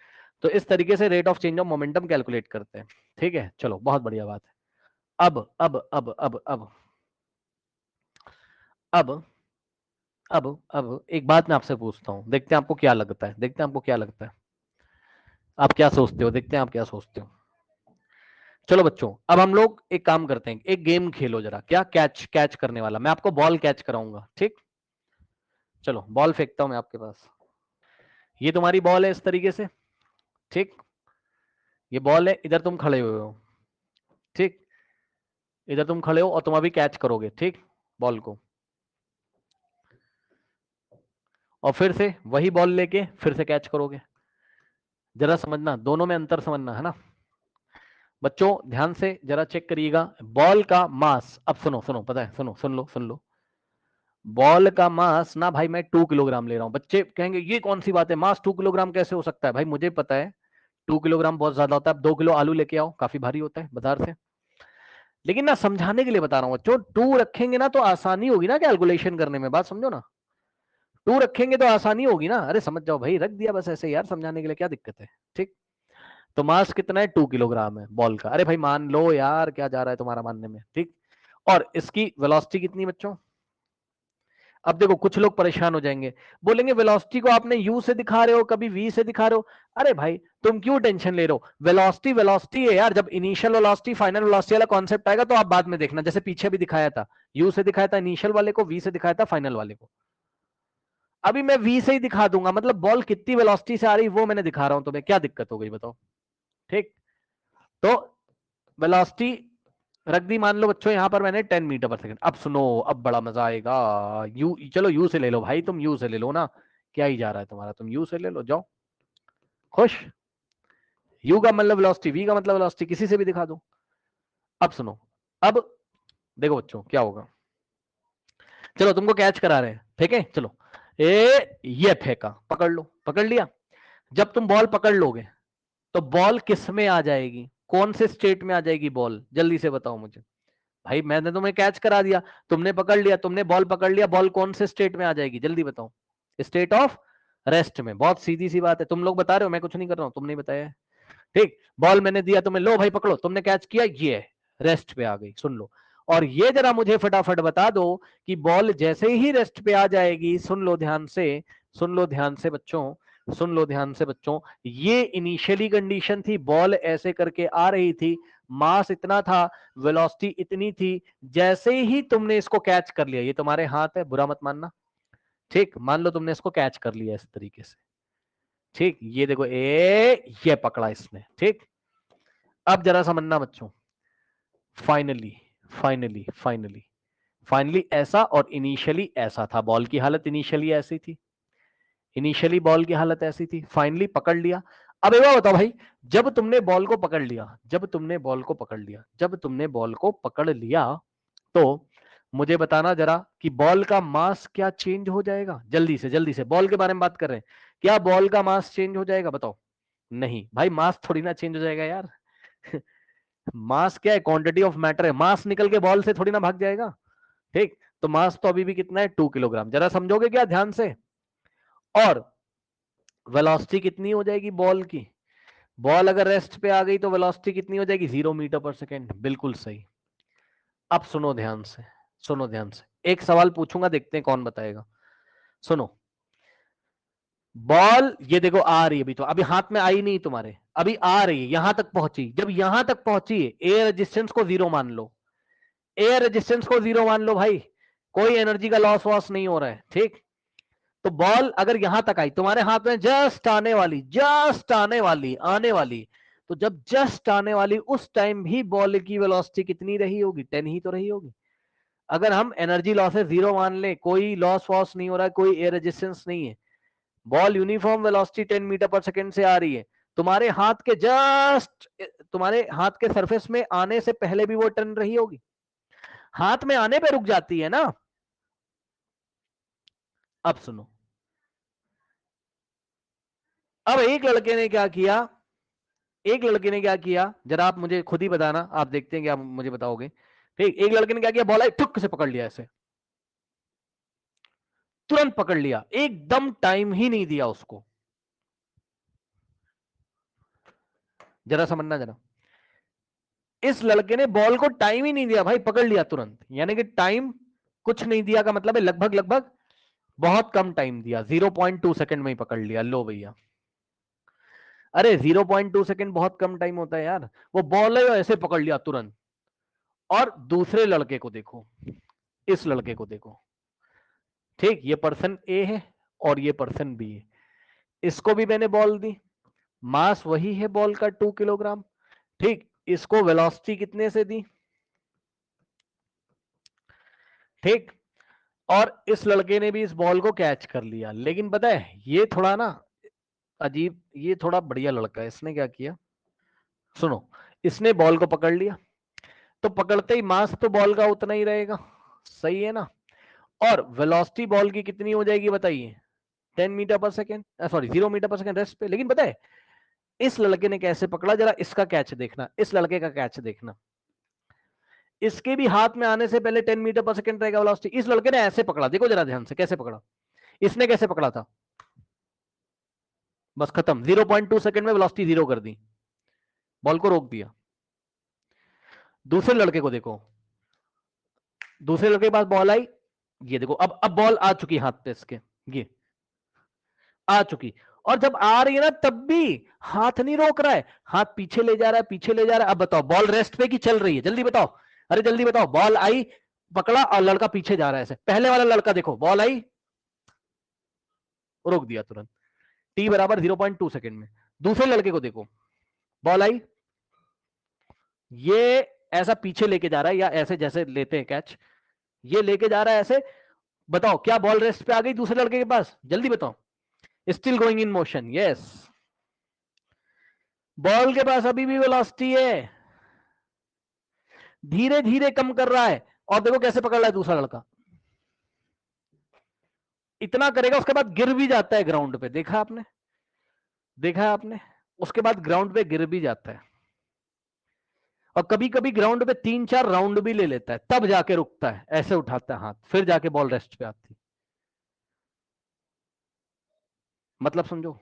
तो इस तरीके से rate of change of momentum calculate करते हैं। ठीक है, चलो बहुत बढ़िया बात है। अब अब एक बात मैं आपसे पूछता हूं, देखते हैं आपको क्या लगता है, देखते हैं आपको क्या लगता है, आप क्या सोचते हो, देखते हैं आप क्या सोचते हो। चलो बच्चों, अब हम लोग एक काम करते हैं, एक गेम खेलो जरा, क्या, कैच, कैच करने वाला, मैं आपको बॉल कैच कराऊंगा। ठीक, चलो बॉल फेंकता हूं मैं आपके पास, ये तुम्हारी बॉल है इस तरीके से। ठीक, ये बॉल है, इधर तुम खड़े हुए हो। ठीक, इधर तुम खड़े हो और तुम अभी कैच करोगे, ठीक, बॉल को, और फिर से वही बॉल लेके फिर से कैच करोगे। जरा समझना, दोनों में अंतर समझना है ना बच्चों, ध्यान से जरा चेक करिएगा, बॉल का मास, अब सुनो सुनो, पता है, सुनो, सुन लो सुन लो, बॉल का मास ना भाई मैं 2 किलोग्राम ले रहा हूं, बच्चे कहेंगे ये कौन सी बात है, मास 2 किलोग्राम कैसे हो सकता है, भाई मुझे पता है 2 किलोग्राम बहुत ज्यादा होता है, 2 किलो आलू लेके आओ, काफी भारी होता है बाजार से, लेकिन ना समझाने के लिए बता रहा हूं बच्चों, 2 रखेंगे ना तो आसानी होगी ना कैलकुलेशन करने में, बात समझो ना, 2 रखेंगे तो आसानी होगी ना, अरे समझ जाओ भाई, रख दिया बस ऐसे यार, समझाने के लिए क्या दिक्कत है। ठीक, तो मास कितना है, 2 किलोग्राम है बॉल का, अरे भाई मान लो यार, क्या जा रहा है तुम्हारा मानने में। ठीक, और इसकी वेलोसिटी कितनी बच्चों, अब देखो कुछ लोग परेशान हो जाएंगे, बोलेंगे वेलोसिटी को आपने यू से दिखा रहे हो, कभी वी से दिखा रहे हो। अरे भाई तुम क्यों टेंशन ले रहे हो, वेलोसिटी वेलोसिटी है यार। जब इनिशियल वेलोसिटी फाइनल वेलोसिटी वाला कॉन्सेप्ट आएगा तो आप बाद में देखना, जैसे पीछे भी दिखाया था, यू से दिखाया था इनिशियल वाले को, वी से दिखाया था फाइनल वाले को। अभी मैं वी से ही दिखा दूंगा, मतलब बॉल कितनी वेलोसिटी से आ रही वो मैंने दिखा रहा हूं तुम्हें, क्या दिक्कत हो गई बताओ। ठीक, तो वेलोसिटी रख दी मान लो बच्चों यहां पर मैंने 10 मीटर पर सेकंड। अब सुनो, अब बड़ा मजा आएगा। यू, चलो यू से ले लो भाई, तुम यू से ले लो ना, क्या ही जा रहा है तुम्हारा, तुम यू से ले लो, जाओ खुश। यू का मतलब वेलोसिटी, वी का मतलब वेलोसिटी, किसी से भी दिखा दो। अब सुनो, अब देखो बच्चों क्या होगा। चलो तुमको कैच करा रहे हैं, फेंके, चलो ये फेंका, पकड़ लो, पकड़ लिया। जब तुम बॉल पकड़ लोगे तो बॉल किस में आ जाएगी, कौन से स्टेट में आ जाएगी बॉल, जल्दी से बताओ मुझे। भाई मैंने तुम्हें कैच करा दिया, तुमने पकड़ लिया, तुमने बॉल पकड़ लिया, बॉल कौन से स्टेट में आ जाएगी जल्दी बताओ। स्टेट ऑफ रेस्ट में। बहुत सीधी सी बात है, तुम लोग बता रहे हो, मैं कुछ नहीं कर रहा हूं, तुमने बताया है। ठीक, बॉल मैंने दिया तुम्हें, लो भाई पकड़ो, तुमने कैच किया, ये रेस्ट पे आ गई। सुन लो, और ये जरा मुझे फटाफट बता दो कि बॉल जैसे ही रेस्ट पे आ जाएगी, सुन लो ध्यान से, सुन लो ध्यान से बच्चों, सुन लो ध्यान से बच्चों, ये इनिशियली कंडीशन थी, बॉल ऐसे करके आ रही थी, मास इतना था, वेलोसिटी इतनी थी, जैसे ही तुमने इसको कैच कर लिया, ये तुम्हारे हाथ है, बुरा मत मानना, ठीक, मान लो तुमने इसको कैच कर लिया इस तरीके से, ठीक, ये देखो ये पकड़ा इसने, ठीक। अब जरा समझना बच्चों, फाइनली फाइनली फाइनली फाइनली ऐसा और इनिशियली ऐसा था, बॉल की हालत इनिशियली ऐसी थी, इनिशियली बॉल की हालत ऐसी थी, फाइनली पकड़ लिया। अब एक बात बताओ भाई, जब तुमने बॉल को पकड़ लिया, जब तुमने बॉल को पकड़ लिया, जब तुमने बॉल को पकड़ लिया, तो मुझे बताना जरा कि बॉल का मास क्या चेंज हो जाएगा, जल्दी से बॉल के बारे में बात कर रहे हैं, क्या बॉल का मास चेंज हो जाएगा बताओ। नहीं भाई, मास थोड़ी ना चेंज हो जाएगा यार मास क्या है, क्वांटिटी ऑफ मैटर है, मास निकल के बॉल से थोड़ी ना भाग जाएगा, ठीक। तो मास तो अभी भी कितना है, 2 किलोग्राम, जरा समझोगे क्या ध्यान से। और वेलोसिटी कितनी हो जाएगी बॉल की, बॉल अगर रेस्ट पे आ गई तो वेलोसिटी कितनी हो जाएगी, 0 मीटर पर सेकेंड, बिल्कुल सही। अब सुनो ध्यान से, सुनो ध्यान से, एक सवाल पूछूंगा, देखते हैं कौन बताएगा। सुनो, बॉल ये देखो आ रही है, अभी तो अभी हाथ में आई नहीं तुम्हारे, अभी आ रही है, यहां तक पहुंची, जब यहां तक पहुंची, एयर रेजिस्टेंस को 0 मान लो, एयर रेजिस्टेंस को 0 मान लो भाई, कोई एनर्जी का लॉस वॉस नहीं हो रहा है, ठीक। तो बॉल अगर यहां तक आई, तुम्हारे हाथ में जस्ट आने वाली, जस्ट आने वाली, आने वाली, तो जब जस्ट आने वाली उस टाइम भी बॉल की वेलोसिटी कितनी रही होगी, 10 ही तो रही होगी। अगर हम एनर्जी लॉसेस 0 मान ले, कोई लॉस वॉस नहीं हो रहा है, कोई एयर रेजिस्टेंस नहीं है, बॉल यूनिफॉर्म वेलोसिटी 10 मीटर पर सेकेंड से आ रही है, तुम्हारे हाथ के जस्ट, तुम्हारे हाथ के सरफेस में आने से पहले भी वो टर्न रही होगी, हाथ में आने पे रुक जाती है ना। अब सुनो, अब एक लड़के ने क्या किया, एक लड़के ने क्या किया, जरा आप मुझे खुद ही बताना, आप देखते हैं कि आप मुझे बताओगे, ठीक। एक लड़के ने क्या किया, बॉल आई, ठुक से पकड़ लिया, ऐसे तुरंत पकड़ लिया, एकदम टाइम ही नहीं दिया उसको, जरा समझना जरा, इस लड़के ने बॉल को टाइम ही नहीं दिया भाई, पकड़ लिया तुरंत, यानी कि टाइम कुछ नहीं दिया का मतलब है लगभग लगभग बहुत कम टाइम दिया, 0.2 सेकंड में ही पकड़ लिया, लो भैया। अरे 0.2 सेकंड बहुत कम टाइम होता है यार, वो बॉल है ऐसे पकड़ लिया तुरंत। और दूसरे लड़के को देखो, इस लड़के को देखो, ठीक, ये पर्सन ए है और ये पर्सन बी है, इसको भी मैंने बॉल दी, मास वही है बॉल का 2 किलोग्राम, ठीक, इसको वेलोसिटी कितने से दी, ठीक, और इस लड़के ने भी इस बॉल को कैच कर लिया, लेकिन पता है ये थोड़ा ना अजीब, ये थोड़ा बढ़िया लड़का है, इसने क्या किया, सुनो, इसने बॉल को पकड़ लिया, तो पकड़ते ही मास तो बॉल का उतना ही रहेगा, सही है ना, और वेलोसिटी बॉल की कितनी हो जाएगी बताइए, 10 मीटर पर सेकेंड, सॉरी 0 मीटर पर सेकेंड रेस्ट पे। लेकिन पता है इस लड़के ने कैसे पकड़ा, जरा इसका कैच देखना, इस लड़के का कैच देखना, इसके भी हाथ में आने से पहले 10 मीटर पर सेकेंड रहेगा वेलोसिटी, इस लड़के ने ऐसे पकड़ा, देखो जरा ध्यान से कैसे पकड़ा, इसने कैसे पकड़ा था, बस खत्म, 0.2 सेकेंड में वेलोसिटी 0 कर दी, बॉल को रोक दिया। दूसरे लड़के को देखो, दूसरे लड़के के पास बॉल आई, ये देखो अब बॉल आ चुकी हाथ पे इसके, ये आ चुकी, और जब आ रही है ना तब भी हाथ नहीं रोक रहा है, हाथ पीछे ले जा रहा है, पीछे ले जा रहा है। अब बताओ बॉल रेस्ट पे की चल रही है, जल्दी बताओ, अरे जल्दी बताओ। बॉल आई, पकड़ा और लड़का पीछे जा रहा है ऐसे। पहले वाला लड़का देखो, बॉल आई, रोक दिया तुरंत, टी बराबर 0.2 सेकंड में। दूसरे लड़के को देखो, बॉल आई, ये ऐसा पीछे लेके जा रहा है, या ऐसे जैसे लेते हैं कैच, ये लेके जा रहा है ऐसे। बताओ क्या बॉल रेस्ट पे आ गई दूसरे लड़के के पास? जल्दी बताओ। Still going in motion, yes. Ball के पास अभी भी वेलोसिटी है, धीरे धीरे कम कर रहा है, और देखो कैसे पकड़ रहा है दूसरा लड़का, इतना करेगा उसके बाद गिर भी जाता है ग्राउंड पे, देखा आपने, देखा है आपने, उसके बाद ग्राउंड पे गिर भी जाता है, और कभी कभी ग्राउंड पे 3-4 राउंड भी ले लेता है, तब जाके रुकता है, ऐसे उठाता है हाथ, फिर जाके बॉल रेस्ट पे आती। मतलब समझो,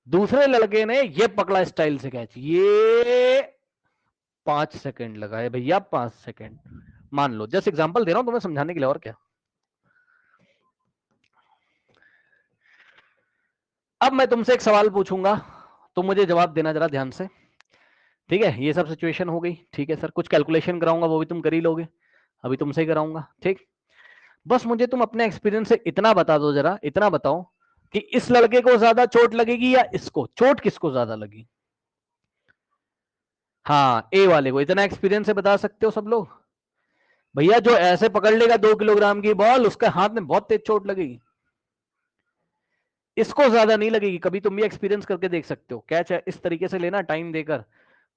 दूसरे लड़के ने ये पकड़ा स्टाइल से कैच, ये 5 सेकंड लगा है भैया, 5 सेकंड मान लो, जस्ट एग्जांपल दे रहा हूं तुम्हें समझाने के लिए, और क्या। अब मैं तुमसे एक सवाल पूछूंगा, तुम मुझे जवाब देना जरा ध्यान से, ठीक है। ये सब सिचुएशन हो गई, ठीक है सर, कुछ कैलकुलेशन कराऊंगा वो भी तुम कर ही लोगे, अभी तुमसे ही कराऊंगा, ठीक। बस मुझे तुम अपने एक्सपीरियंस से इतना बता दो, जरा इतना बताओ कि इस लड़के को ज्यादा चोट लगेगी या इसको, चोट किसको ज्यादा लगी? हाँ, ए वाले को। इतना एक्सपीरियंस से बता सकते हो सब लोग? भैया जो ऐसे पकड़ लेगा 2 किलोग्राम की बॉल, उसके हाथ में बहुत तेज चोट लगेगी, इसको ज्यादा नहीं लगेगी। कभी तुम भी एक्सपीरियंस करके देख सकते हो, कैच इस तरीके से लेना, टाइम देकर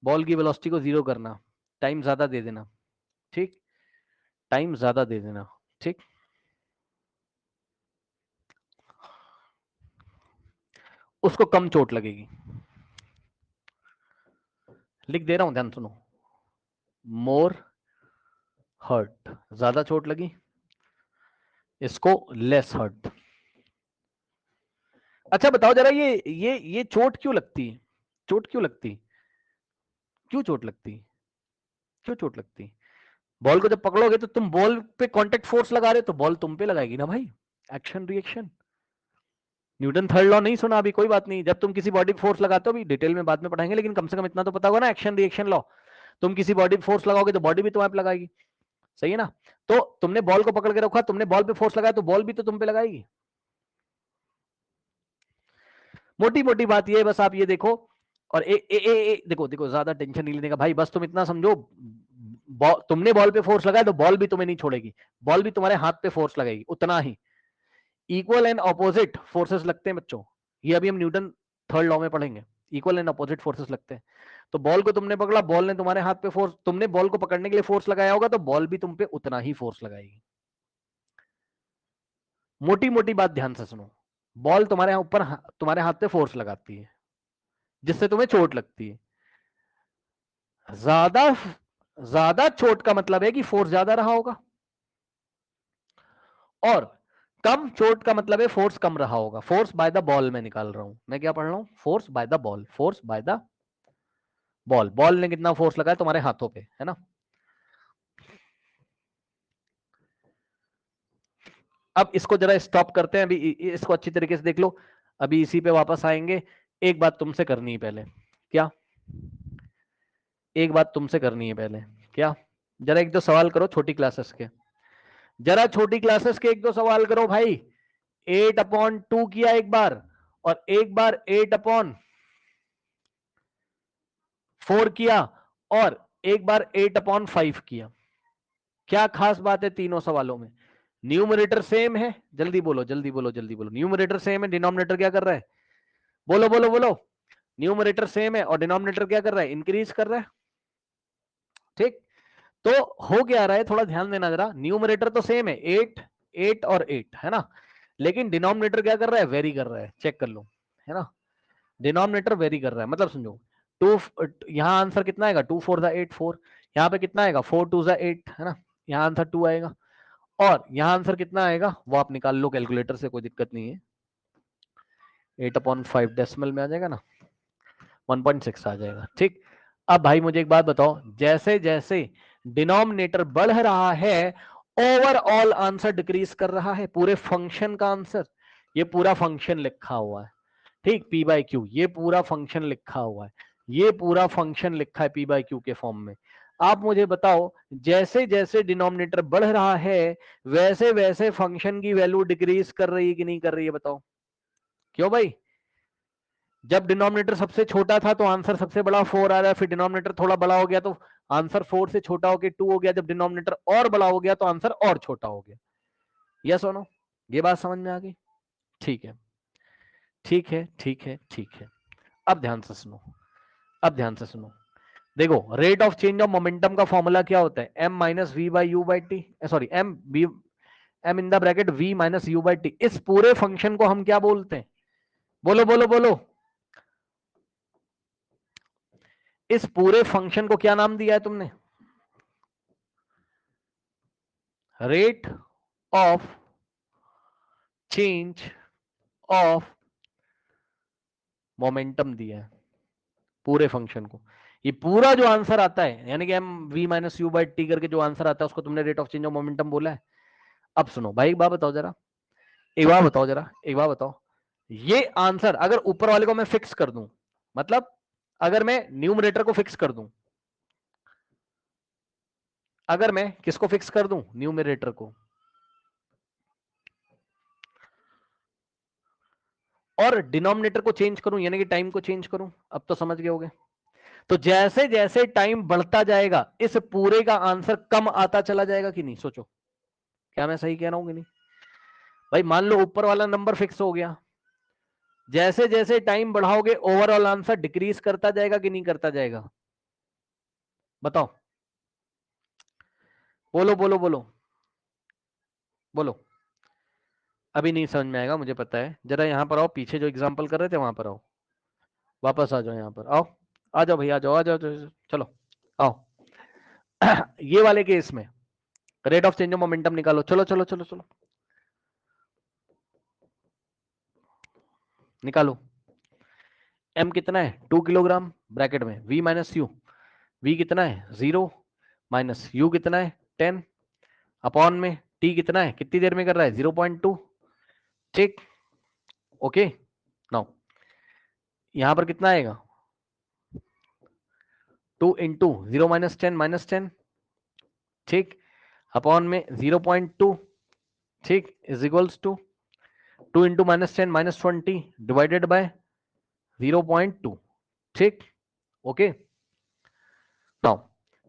बॉल की वेलोसिटी को 0 करना, टाइम ज्यादा दे देना, ठीक, टाइम ज्यादा दे देना, ठीक। उसको कम चोट लगेगी, लिख दे रहा हूं, ध्यान सुनो। मोर हर्ट, ज्यादा चोट लगी, इसको लेस हर्ट। अच्छा बताओ जरा, ये चोट क्यों लगती है? चोट क्यों लगती? क्यों चोट लगती? क्यों चोट लगती? बॉल को जब पकड़ोगे तो तुम बॉल पे कांटेक्ट फोर्स लगा रहे हो, तो बॉल तुम पे लगाएगी ना भाई, action reaction. Newton third law नहीं सुना अभी? कोई बात नहीं, जब तुम किसी बॉडी पे फोर्स लगाते हो, अभी डिटेल में बाद में पढ़ाएंगे, लेकिन कम से कम इतना तो पता होगा ना, एक्शन रिएक्शन लॉ। तुम किसी बॉडी पे फोर्स लगाओगे तो बॉडी भी तुम्हारे पे लगाएगी, सही है ना? तो तुमने बॉल को पकड़ के रखा, तुमने बॉल पे फोर्स लगाया, तो बॉल भी तो तुम पे लगाएगी। मोटी मोटी बात ये है, बस आप ये देखो, और देखो देखो, ज्यादा टेंशन नहीं लेने का भाई, बस तुम इतना समझो, तुमने बॉल पे फोर्स लगाया तो बॉल भी तुम्हें नहीं छोड़ेगी, बॉल भी तुम्हारे हाथ पे फोर्स लगाएगी, उतना ही। इक्वल एंड ऑपोजिट फोर्सेस लगते हैं बच्चों, ये अभी हम न्यूटन थर्ड लॉ में पढ़ेंगे, इक्वल एंड ऑपोजिट फोर्सेस लगते हैं। तो बॉल को तुमने पकड़ा, बॉल ने तुम्हारे हाथ पे फोर्स, तुमने बॉल को पकड़ने के लिए फोर्स लगाया होगा, तो बॉल भी तुम पे उतना ही फोर्स लगाएगी। मोटी मोटी बात ध्यान से सुनो, बॉल तुम्हारे ऊपर, तुम्हारे हाथ पे फोर्स लगाती है, जिससे तुम्हें चोट लगती है। ज्यादा ज्यादा चोट का मतलब है कि फोर्स ज्यादा रहा होगा, और कम चोट का मतलब है फोर्स कम रहा होगा। फोर्स बाय द बॉल में निकाल रहा हूं मैं, क्या पढ़ रहा हूं? Force by the ball, force by the ball, ball ने कितना फोर्स लगाया तुम्हारे हाथों पे, है ना? अब इसको जरा स्टॉप करते हैं, अभी इसको अच्छी तरीके से देख लो, अभी इसी पे वापस आएंगे। एक बात तुमसे करनी है पहले, क्या? एक बात तुमसे करनी है पहले, क्या? जरा एक दो सवाल करो छोटी क्लासेस के, जरा छोटी क्लासेस के एक दो सवाल करो भाई। 8/2 किया एक बार, और एक बार 8/4 किया, और एक बार 8/5 किया। क्या खास बात है तीनों सवालों में? न्यूमरेटर सेम है, जल्दी बोलो जल्दी बोलो जल्दी बोलो, न्यूमरेटर सेम है, डिनोमिनेटर क्या कर रहा है? बोलो बोलो बोलो। न्यूमरेटर सेम है और डिनोमिनेटर क्या कर रहा है? इंक्रीज कर रहा है, ठीक। तो हो क्या रहा है, थोड़ा ध्यान देना जरा, न्यूमरेटर तो सेम है, 8 8 और 8, है ना? लेकिन डिनोमिनेटर क्या कर रहा है? वेरी कर रहा है, चेक कर लो, है ना? डिनोमिनेटर वेरी कर रहा है, मतलब समझो, टू, यहाँ आंसर कितना आएगा? 2 4 8 4, यहाँ पे कितना आएगा? 4 2 8, है ना? यहाँ आंसर 2 आएगा, और यहाँ आंसर कितना आएगा वो आप निकाल लो कैलकुलेटर से, कोई दिक्कत नहीं है। 8/5 डेसिमल में आ जाएगा ना, 1.6 आ जाएगा, ठीक। अब भाई मुझे एक बात बताओ, जैसे जैसे डिनोमिनेटर बढ़ रहा है ओवरऑल आंसर डिक्रीज कर रहा है, पूरे फंक्शन का आंसर, ये पूरा फंक्शन लिखा हुआ है, ठीक, पी बाई क्यू, ये पूरा फंक्शन लिखा हुआ है, ये पूरा फंक्शन लिखा है पी बाई क्यू के फॉर्म में। आप मुझे बताओ, जैसे जैसे डिनोमिनेटर बढ़ रहा है वैसे वैसे फंक्शन की वैल्यू डिक्रीज कर रही है कि नहीं कर रही है, बताओ क्यों भाई? जब डिनोमिनेटर सबसे छोटा था तो आंसर सबसे बड़ा 4 आ रहा है, फिर डिनोमिनेटर थोड़ा बड़ा हो गया तो आंसर 4 से छोटा होकर 2 हो गया, जब डिनोमिनेटर और बड़ा हो गया तो आंसर और छोटा हो गया। यस और नो? ये बात समझ में आ गई? ठीक है, ठीक है, ठीक है, ठीक है। अब ध्यान से सुनो, अब ध्यान से सुनो, देखो rate of change of momentum का फॉर्मूला क्या होता है? m minus V by U by T, sorry M B, M in the bracket v minus you by T. इस पूरे फंक्शन को हम क्या बोलते हैं? बोलो बोलो बोलो, इस पूरे फंक्शन को क्या नाम दिया है तुमने? Rate of change of momentum दिया है पूरे फंक्शन को। ये पूरा जो आंसर आता है, यानी कि M V minus you by T करके जो आंसर आता है उसको तुमने rate of change of momentum बोला है। अब सुनो भाई, एक बात बताओ जरा, एक बार बताओ जरा, एक बार बताओ, ये आंसर अगर ऊपर वाले को मैं फिक्स कर दूं, मतलब अगर मैं न्यूमरेटर को फिक्स कर दूं, अगर मैं किसको फिक्स कर दूं? न्यूमरेटर को, और डिनोमिनेटर को चेंज करूं यानी कि टाइम को चेंज करूं, अब तो समझ गए होगे। तो जैसे जैसे टाइम बढ़ता जाएगा इस पूरे का आंसर कम आता चला जाएगा कि नहीं? सोचो, क्या मैं सही कह रहा हूं कि नहीं? भाई मान लो ऊपर वाला नंबर फिक्स हो गया, जैसे जैसे टाइम बढ़ाओगे ओवरऑल आंसर डिक्रीज करता जाएगा कि नहीं करता जाएगा? बताओ, बोलो बोलो बोलो बोलो। अभी नहीं समझ में आएगा मुझे पता है, जरा यहां पर आओ, पीछे जो एग्जांपल कर रहे थे वहां पर आओ, वापस आ जाओ, यहां पर आओ, आ जाओ भैया, आ जाओ, आ जाओ, चलो आओ। ये वाले केस में rate of change of momentum निकालो, चलो चलो चलो चलो निकालो। एम कितना है? 2 किलोग्राम, ब्रैकेट में v माइनस यू, v कितना है? 0, माइनस यू कितना है? 10, अपॉन में t कितना है, कितनी देर में कर रहा है? 0.2, ठीक, ओके। नाउ यहां पर कितना आएगा? 2 इंटू 0 माइनस 10, ठीक, अपॉन में 0.2, ठीक, is equals to 2 into -10 -20 divided by 0.2, ठीक, ओके। नाउ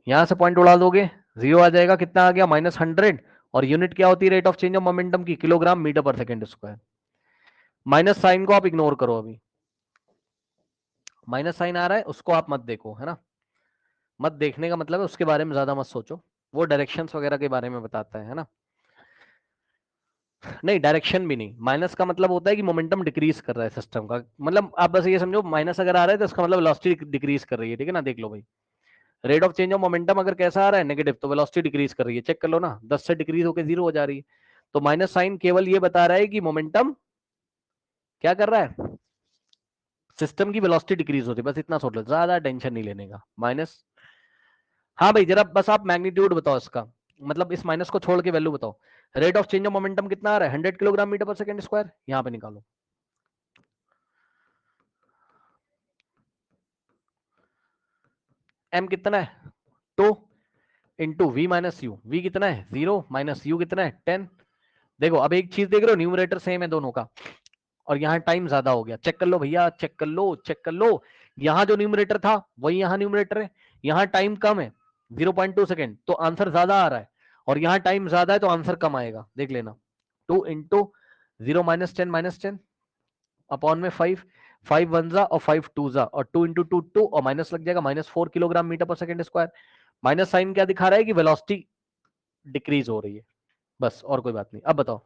यहां से पॉइंट उड़ा दोगे, 0 आ जाएगा, कितना आ गया? -100, और यूनिट क्या होती है rate of change of momentum की? किलोग्राम मीटर पर सेकेंड स्क्वायर। माइनस साइन को आप इग्नोर करो, अभी माइनस साइन आ रहा है उसको आप मत देखो, है ना, मत देखने का मतलब है उसके बारे में ज्यादा मत सोचो, वो डायरेक्शंस वगैरह के बारे में बताता है ना। नहीं, डायरेक्शन भी नहीं, माइनस का मतलब होता है कि मोमेंटम डिक्रीज कर रहा है सिस्टम का, मतलब आप बस ये समझो माइनस अगर आ रहा है तो इसका मतलब वेलोसिटी डिक्रीज कर रही है, ठीक है ना? देख लो भाई, rate of change of momentum अगर कैसा आ रहा है? नेगेटिव, तो वेलोसिटी डिक्रीज कर रही है, चेक कर लो ना, 10 से डिक्रीज होकर 0 हो जा रही है। तो माइनस साइन केवल ये बता रहा है कि मोमेंटम क्या कर रहा है? सिस्टम की वेलोसिटी डिक्रीज होती है, बस इतना सोच लो, ज्यादा टेंशन नहीं लेने का। माइनस, हाँ भाई जरा बस आप मैग्नीट्यूड बताओ इसका, मतलब इस माइनस को छोड़ के वैल्यू बताओ। Rate of change of momentum कितना आ रहा है? 100 kilogram metre per second square, यहाँ पे निकालो। एम कितना है? 2 into V minus U, V कितना है? 0, माइनस यू कितना है? 10। देखो अब एक चीज देख रहे हो, न्यूमरेटर सेम है दोनों का, और यहाँ टाइम ज्यादा हो गया, चेक कर लो भैया, चेक कर लो, चेक कर लो। यहाँ जो न्यूमरेटर था वही यहाँ न्यूमरेटर है, यहाँ टाइम कम है 0.2 सेकेंड, तो आंसर ज्यादा आ रहा है, और यहाँ टाइम ज्यादा है तो आंसर कम आएगा, देख लेना। 2 इंटू 0 -10 अपॉन में 5, 5 वन जा और 5 टू जा, और 2 इंटू 2 2, और माइनस लग जाएगा, -4 kilogram metre per second square. Minus sign क्या दिखा रहा है? कि वेलोसिटी डिक्रीज हो रही है, बस और कोई बात नहीं। अब बताओ,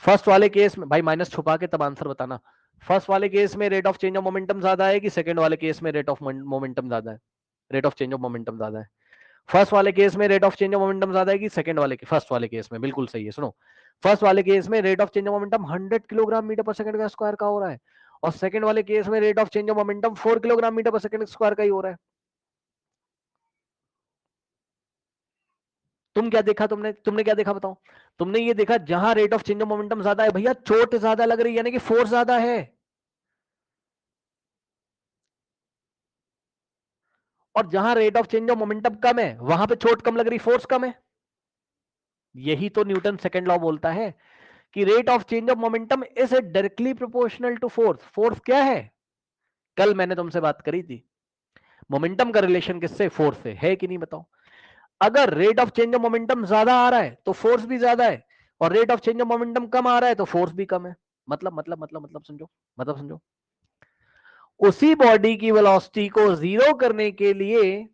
फर्स्ट वाले केस में भाई माइनस छुपा के तब आंसर बताना, फर्स्ट वाले केस में rate of change of momentum ज्यादा है कि सेकंड वाले केस में रेट ऑफ मोमेंटम ज्यादा है? Rate of change of momentum ज्यादा है। फर्स्ट वाले केस में rate of change of momentum ज्यादा है कि सेकंड वाले के? फर्स्ट वाले केस में, बिल्कुल सही है। सुनो, फर्स्ट वाले केस में rate of change of momentum 100 kilogram metre per second का स्क्वायर का हो रहा है, और सेकंड वाले केस में rate of change of momentum 4 kilogram metre per second square का ही हो रहा है। तुम क्या देखा, तुमने क्या देखा बताओ? तुमने ये देखा जहां rate of change of momentum ज्यादा है भैया चोट ज्यादा लग रही है, यानी कि फोर्स ज्यादा है। और जहां rate of change of momentum कम है वहां पे चोट कम लग रही, फोर्स कम है। यही तो न्यूटन सेकंड लॉ बोलता है कि rate of change of momentum is directly proportional to force. Force क्या है? कल मैंने तुमसे बात करी थी, मोमेंटम का रिलेशन किससे? फोर्स से है कि नहीं बताओ? अगर rate of change of momentum ज्यादा आ रहा है तो फोर्स भी ज्यादा है, और rate of change of momentum कम आ रहा है तो फोर्स भी कम है। मतलब समझो, मतलब समझो। उसी बॉडी की वेलोसिटी को जीरो करने के लिए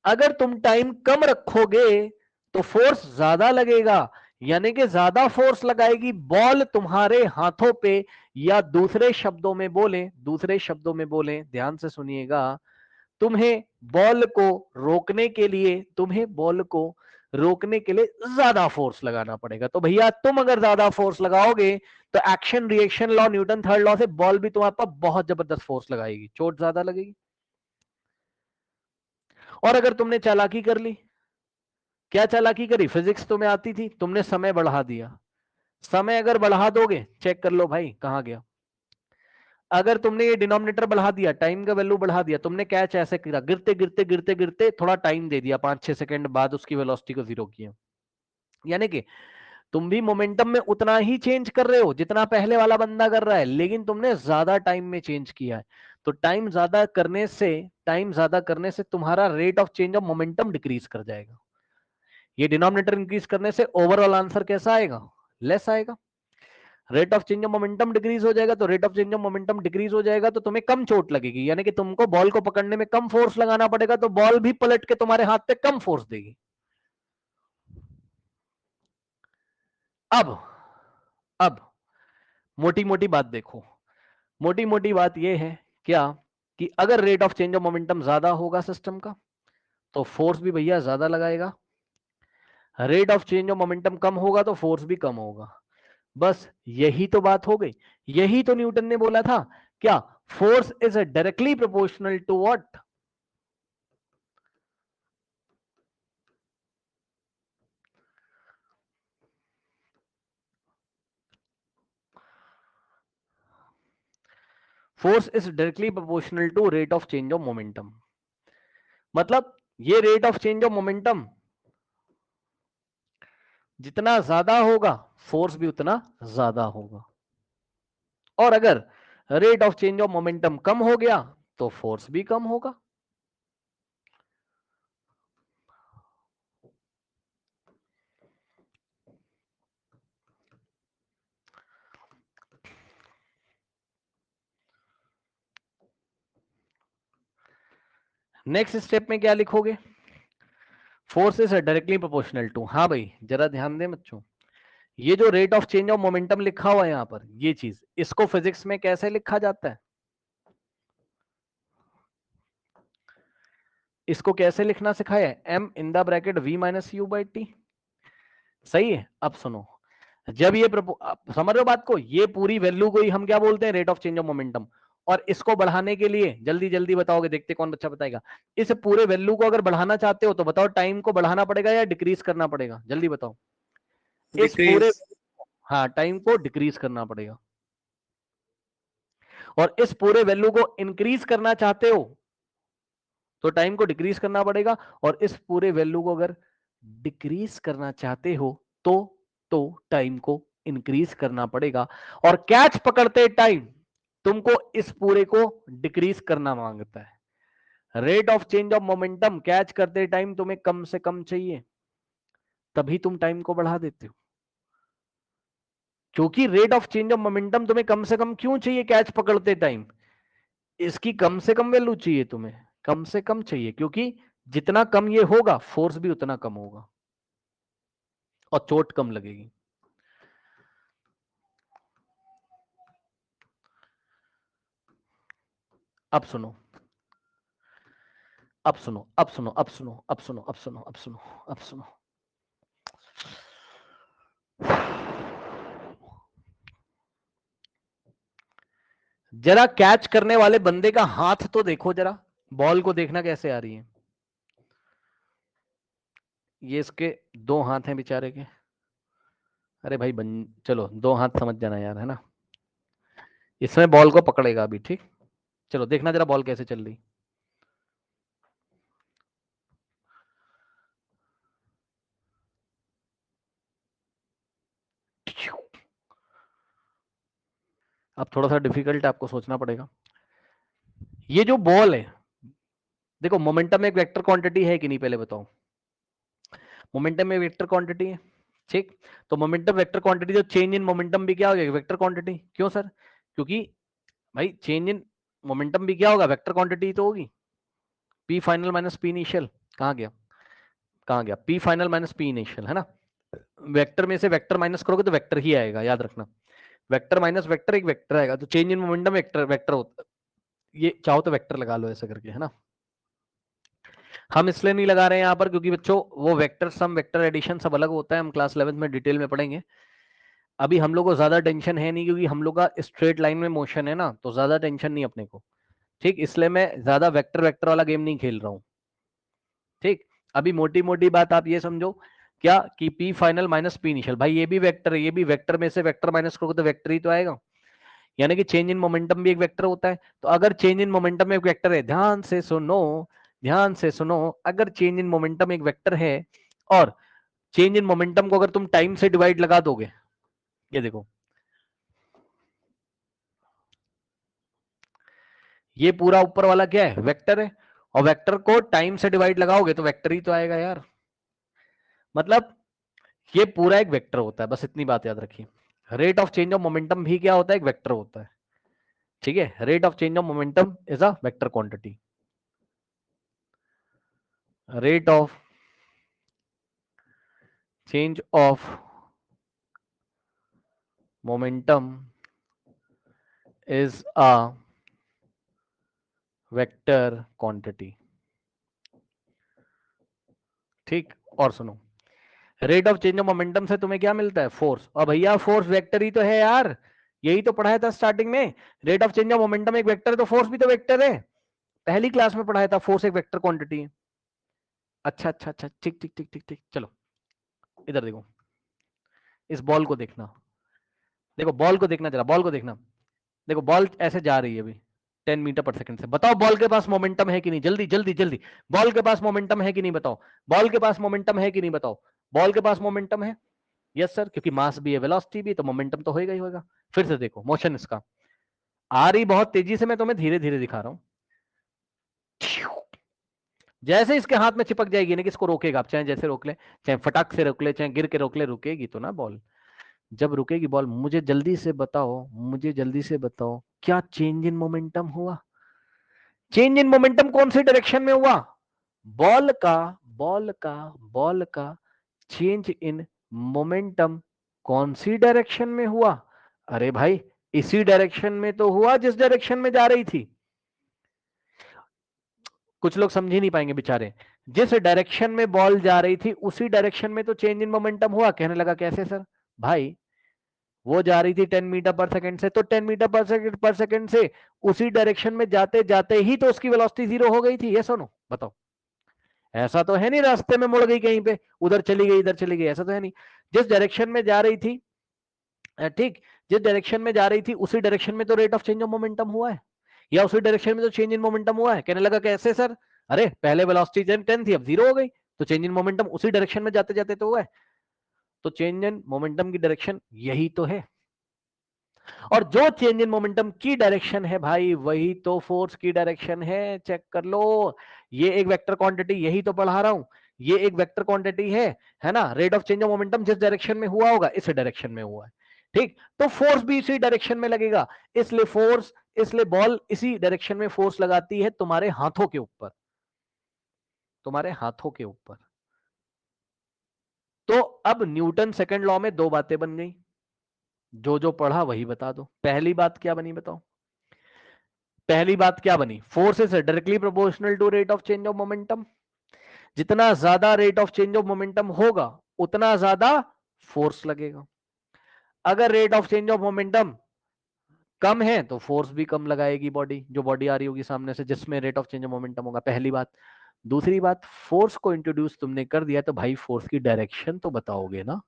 अगर तुम टाइम कम रखोगे तो फोर्स ज्यादा लगेगा, यानी कि ज्यादा फोर्स लगाएगी बॉल तुम्हारे हाथों पे। या दूसरे शब्दों में बोले, ध्यान से सुनिएगा, तुम्हें बॉल को रोकने के लिए ज्यादा फोर्स लगाना पड़ेगा। तो भैया तुम अगर ज्यादा फोर्स लगाओगे तो action reaction law, Newton third law से बॉल भी तुम्हारे पास बहुत जबरदस्त फोर्स लगाएगी, चोट ज्यादा लगेगी। और अगर तुमने चालाकी कर ली, क्या चालाकी करी? फिजिक्स तुम्हें आती थी, तुमने समय बढ़ा दिया। समय अगर बढ़ा दोगे, चेक कर लो भाई कहां गया, अगर तुमने ये डिनोमिनेटर बढ़ा दिया, टाइम का वैल्यू बढ़ा दिया, तुमने कैच ऐसे करा, गिरते गिरते गिरते गिरते थोड़ा टाइम दे दिया, 5-6 सेकंड बाद उसकी वेलोसिटी को जीरो किया, यानी कि तुम भी मोमेंटम में उतना ही चेंज कर रहे हो जितना पहले वाला बंदा कर रहा है, लेकिन तुमने ज्यादा टाइम में चेंज किया है। तो टाइम ज्यादा करने से तुम्हारा rate of change of momentum decrease कर जाएगा। ये डिनोमिनेटर इंक्रीज करने से ओवरऑल आंसर कैसा आएगा? लेस आएगा। Rate of change of momentum decrease हो जाएगा, तो rate of change of momentum decrease हो जाएगा तो तुम्हें कम चोट लगेगी, यानी कि तुमको बॉल को पकड़ने में कम फोर्स लगाना पड़ेगा, तो बॉल भी पलट के तुम्हारे हाथ पे कम फोर्स देगी। अब अब मोटी मोटी बात देखो, मोटी मोटी बात यह है क्या, कि अगर rate of change of momentum ज्यादा होगा सिस्टम का तो फोर्स भी भैया ज्यादा लगाएगा, rate of change of momentum कम होगा तो फोर्स भी कम होगा। बस यही तो बात हो गई, यही तो न्यूटन ने बोला था, क्या? Force is directly proportional to what? Force is directly proportional to rate of change of momentum. मतलब ये rate of change of momentum जितना ज्यादा होगा फोर्स भी उतना ज्यादा होगा, और अगर rate of change of momentum कम हो गया तो फोर्स भी कम होगा। नेक्स्ट स्टेप में क्या लिखोगे? Force is directly proportional to, हाँ भाई जरा ध्यान दें बच्चों, ये जो rate of change of momentum लिखा हुआ है यहां पर, ये चीज, इसको फिजिक्स में कैसे लिखा जाता है? इसको कैसे लिखना सिखाया है? m in the bracket v minus you by T. सही है। अब सुनो, जब ये समझ रहे हो बात को, ये पूरी वैल्यू को ही हम क्या बोलते हैं? Rate of change of momentum. और इसको बढ़ाने के लिए जल्दी जल्दी बताओगे, देखते कौन बच्चा बताएगा। इस पूरे वैल्यू को अगर बढ़ाना चाहते हो तो बताओ, टाइम को बढ़ाना पड़ेगा या डिक्रीज करना पड़ेगा? जल्दी बताओ। इस पूरे, हाँ, टाइम को डिक्रीज करना पड़ेगा। और इस पूरे वैल्यू को इंक्रीज करना चाहते हो तो टाइम को डिक्रीज करना पड़ेगा, और इस पूरे वैल्यू को अगर डिक्रीज करना चाहते हो तो टाइम को इंक्रीज करना पड़ेगा। और कैच पकड़ते टाइम तुमको इस पूरे को डिक्रीज करना मांगता है। Rate of change of momentum catch करते टाइम तुम्हें कम से कम चाहिए, तभी तुम टाइम को बढ़ा देते हो। क्योंकि rate of change of momentum तुम्हें कम से कम क्यों चाहिए कैच पकड़ते टाइम? इसकी कम से कम वैल्यू चाहिए तुम्हें, कम से कम चाहिए, क्योंकि जितना कम ये होगा फोर्स भी उतना कम होगा और चोट कम लगेगी। अब सुनो, अब सुनो, अब सुनो, अब सुनो, अब सुनो, अब सुनो, अब सुनो, अब सुनो। जरा कैच करने वाले बंदे का हाथ तो देखो, जरा बॉल को देखना कैसे आ रही है। ये इसके 2 हाथ हैं बेचारे के। अरे भाई चलो 2 हाथ समझ जाना यार, है ना। इसमें बॉल को पकड़ेगा अभी, ठीक। चलो देखना जरा बॉल कैसे चल रही। अब थोड़ा सा डिफिकल्ट आपको सोचना पड़ेगा। ये जो बॉल है, देखो मोमेंटम एक वेक्टर क्वांटिटी है कि नहीं, पहले बताओ। मोमेंटम एक वेक्टर क्वांटिटी है, ठीक। तो मोमेंटम वेक्टर क्वांटिटी, जो चेंज इन मोमेंटम भी क्या हो जाएगा, वेक्टर क्वांटिटी। क्यों सर? क्योंकि भाई चेंज इन मोमेंटम भी क्या होगा, वेक्टर क्वांटिटी तो होगी। P final minus p initial, कहाँ गया, कहाँ गया, P final minus p initial, है ना। वेक्टर में से वेक्टर माइनस करोगे तो वेक्टर ही आएगा, याद रखना। वेक्टर माइनस वेक्टर एक वेक्टर आएगा, तो change in momentum vector vector होता है। ये चाहो तो वेक्टर लगा लो ऐसा करके, है ना। हम इसलिए नहीं लगा रहे हैं यहाँ पर क्योंकि बच्चों वो वेक्टर सम वेक्टर एडिशन सब अलग होता है, हम क्लास 11th में डिटेल में पढ़ेंगे। अभी हम लोग को ज्यादा टेंशन है नहीं क्योंकि हम लोग का स्ट्रेट लाइन में मोशन है ना, तो ज्यादा टेंशन नहीं अपने को, ठीक। इसलिए मैं ज्यादा वेक्टर वेक्टर वाला गेम नहीं खेल रहा हूँ, ठीक। अभी मोटी मोटी बात आप ये समझो क्या, कि P final minus p initial, भाई ये भी वेक्टर है, ये भी वेक्टर में से वेक्टर माइनस करोगे तो वेक्टर ही तो आएगा। यानी कि चेंज इन मोमेंटम भी एक वेक्टर होता है। तो अगर चेंज इन मोमेंटम एक वेक्टर है, ध्यान से सुनो, ध्यान से सुनो, अगर चेंज इन मोमेंटम एक वेक्टर है और चेंज इन मोमेंटम को अगर तुम टाइम से डिवाइड लगा दोगे, ये देखो, ये पूरा ऊपर वाला क्या है, वेक्टर है, और वेक्टर को टाइम से डिवाइड लगाओगे तो वेक्टर ही तो आएगा यार। मतलब ये पूरा एक वेक्टर होता है, बस इतनी बात याद रखिए। Rate of change of momentum भी क्या होता है, एक वेक्टर होता है, ठीक है। Rate of change of momentum is a vector quantity. Rate of change of momentum is a vector quantity, ठीक। और सुनो, rate of change of momentum से तुम्हें क्या मिलता है, फोर्स। और भैया फोर्स वेक्टर ही तो है यार, यही तो पढ़ाया था स्टार्टिंग में। Rate of change of momentum एक वेक्टर है तो फोर्स भी तो वेक्टर है, पहली क्लास में पढ़ाया था, फोर्स एक वेक्टर क्वांटिटी है। अच्छा अच्छा अच्छा, ठीक ठीक ठीक ठीक ठीक, चलो इधर देखो, इस बॉल को देखना, देखो बॉल को देखना, जरा बॉल को देखना। देखो बॉल ऐसे जा रही है अभी 10 मीटर पर सेकंड से, बताओ बॉल के पास मोमेंटम है कि नहीं, जल्दी जल्दी जल्दी। बॉल के पास मोमेंटम है कि नहीं बताओ, बॉल के पास मोमेंटम है कि नहीं बताओ, बॉल के पास मोमेंटम है। यस सर, क्योंकि मास भी है वेलोसिटी भी, तो मोमेंटम तो होएगा ही होएगा। फिर से देखो मोशन इसका, आ रही बहुत तेजी से, मैं तुम्हें धीरे धीरे दिखा रहा हूं। जैसे इसके हाथ में चिपक जाएगी ना, कि इसको रोकेगा आप, चाहे जैसे रोक ले, चाहे फटाक से रोक ले, चाहे गिर के रोक ले, रुकेगी तो ना बॉल। जब रुकेगी बॉल, मुझे जल्दी से बताओ, मुझे जल्दी से बताओ, क्या चेंज इन मोमेंटम हुआ, चेंज इन मोमेंटम कौन सी डायरेक्शन में हुआ, बॉल का, बॉल का, बॉल का चेंज इन मोमेंटम कौन सी डायरेक्शन में हुआ। अरे भाई इसी डायरेक्शन में तो हुआ जिस डायरेक्शन में जा रही थी। कुछ लोग समझ ही नहीं पाएंगे बेचारे, जिस डायरेक्शन में बॉल जा रही थी उसी डायरेक्शन में तो चेंज इन मोमेंटम हुआ। कहने लगा कैसे सर, भाई वो जा रही थी 10 मीटर पर सेकंड से, तो 10 मीटर पर सेकंड से उसी डायरेक्शन में जाते जाते ही तो उसकी वेलोसिटी 0 हो गई थी, ये सुनो बताओ। ऐसा तो है नहीं रास्ते में मुड़ गई कहीं पे, उधर चली गई इधर चली गई, ऐसा तो है नहीं। जिस डायरेक्शन में जा रही थी, ठीक, जिस डायरेक्शन में जा रही थी उसी डायरेक्शन में तो rate of change of momentum हुआ है, या उसी डायरेक्शन में तो चेंज इन मोमेंटम हुआ है। कहने लगा कैसे सर, अरे पहले वेलोसिटी 10 थी अब 0 हो गई, तो चेंज इन मोमेंटम उसी डायरेक्शन में जाते जाते तो हुआ है। तो चेंज इन मोमेंटम की डायरेक्शन यही तो है, और जो चेंज इन मोमेंटम की डायरेक्शन है भाई वही तो फोर्स की डायरेक्शन है, चेक कर लो। ये एक वेक्टर क्वांटिटी, यही तो पढ़ा रहा हूं, ये एक वेक्टर क्वांटिटी है ना। Rate of change of momentum जिस डायरेक्शन में हुआ होगा इस डायरेक्शन में हुआ है, ठीक। तो फोर्स भी इसी डायरेक्शन में लगेगा, इसलिए फोर्स, इसलिए बॉल इसी डायरेक्शन में फोर्स लगाती है तुम्हारे हाथों के ऊपर, तुम्हारे हाथों के ऊपर। तो अब न्यूटन सेकंड लॉ में दो बातें बन गई, जो जो पढ़ा वही बता दो। पहली बात क्या बनी बताओ, पहली बात क्या बनी, force is directly proportional to rate of change of momentum. जितना ज्यादा rate of change of momentum होगा उतना ज्यादा फोर्स लगेगा। अगर rate of change of momentum कम है तो फोर्स भी कम लगाएगी बॉडी, जो बॉडी आ रही होगी सामने से जिसमें rate of change of momentum होगा, पहली बात। दूसरी बात, फोर्स को इंट्रोड्यूस तुमने कर दिया तो भाई फोर्स की डायरेक्शन तो बताओगे ना।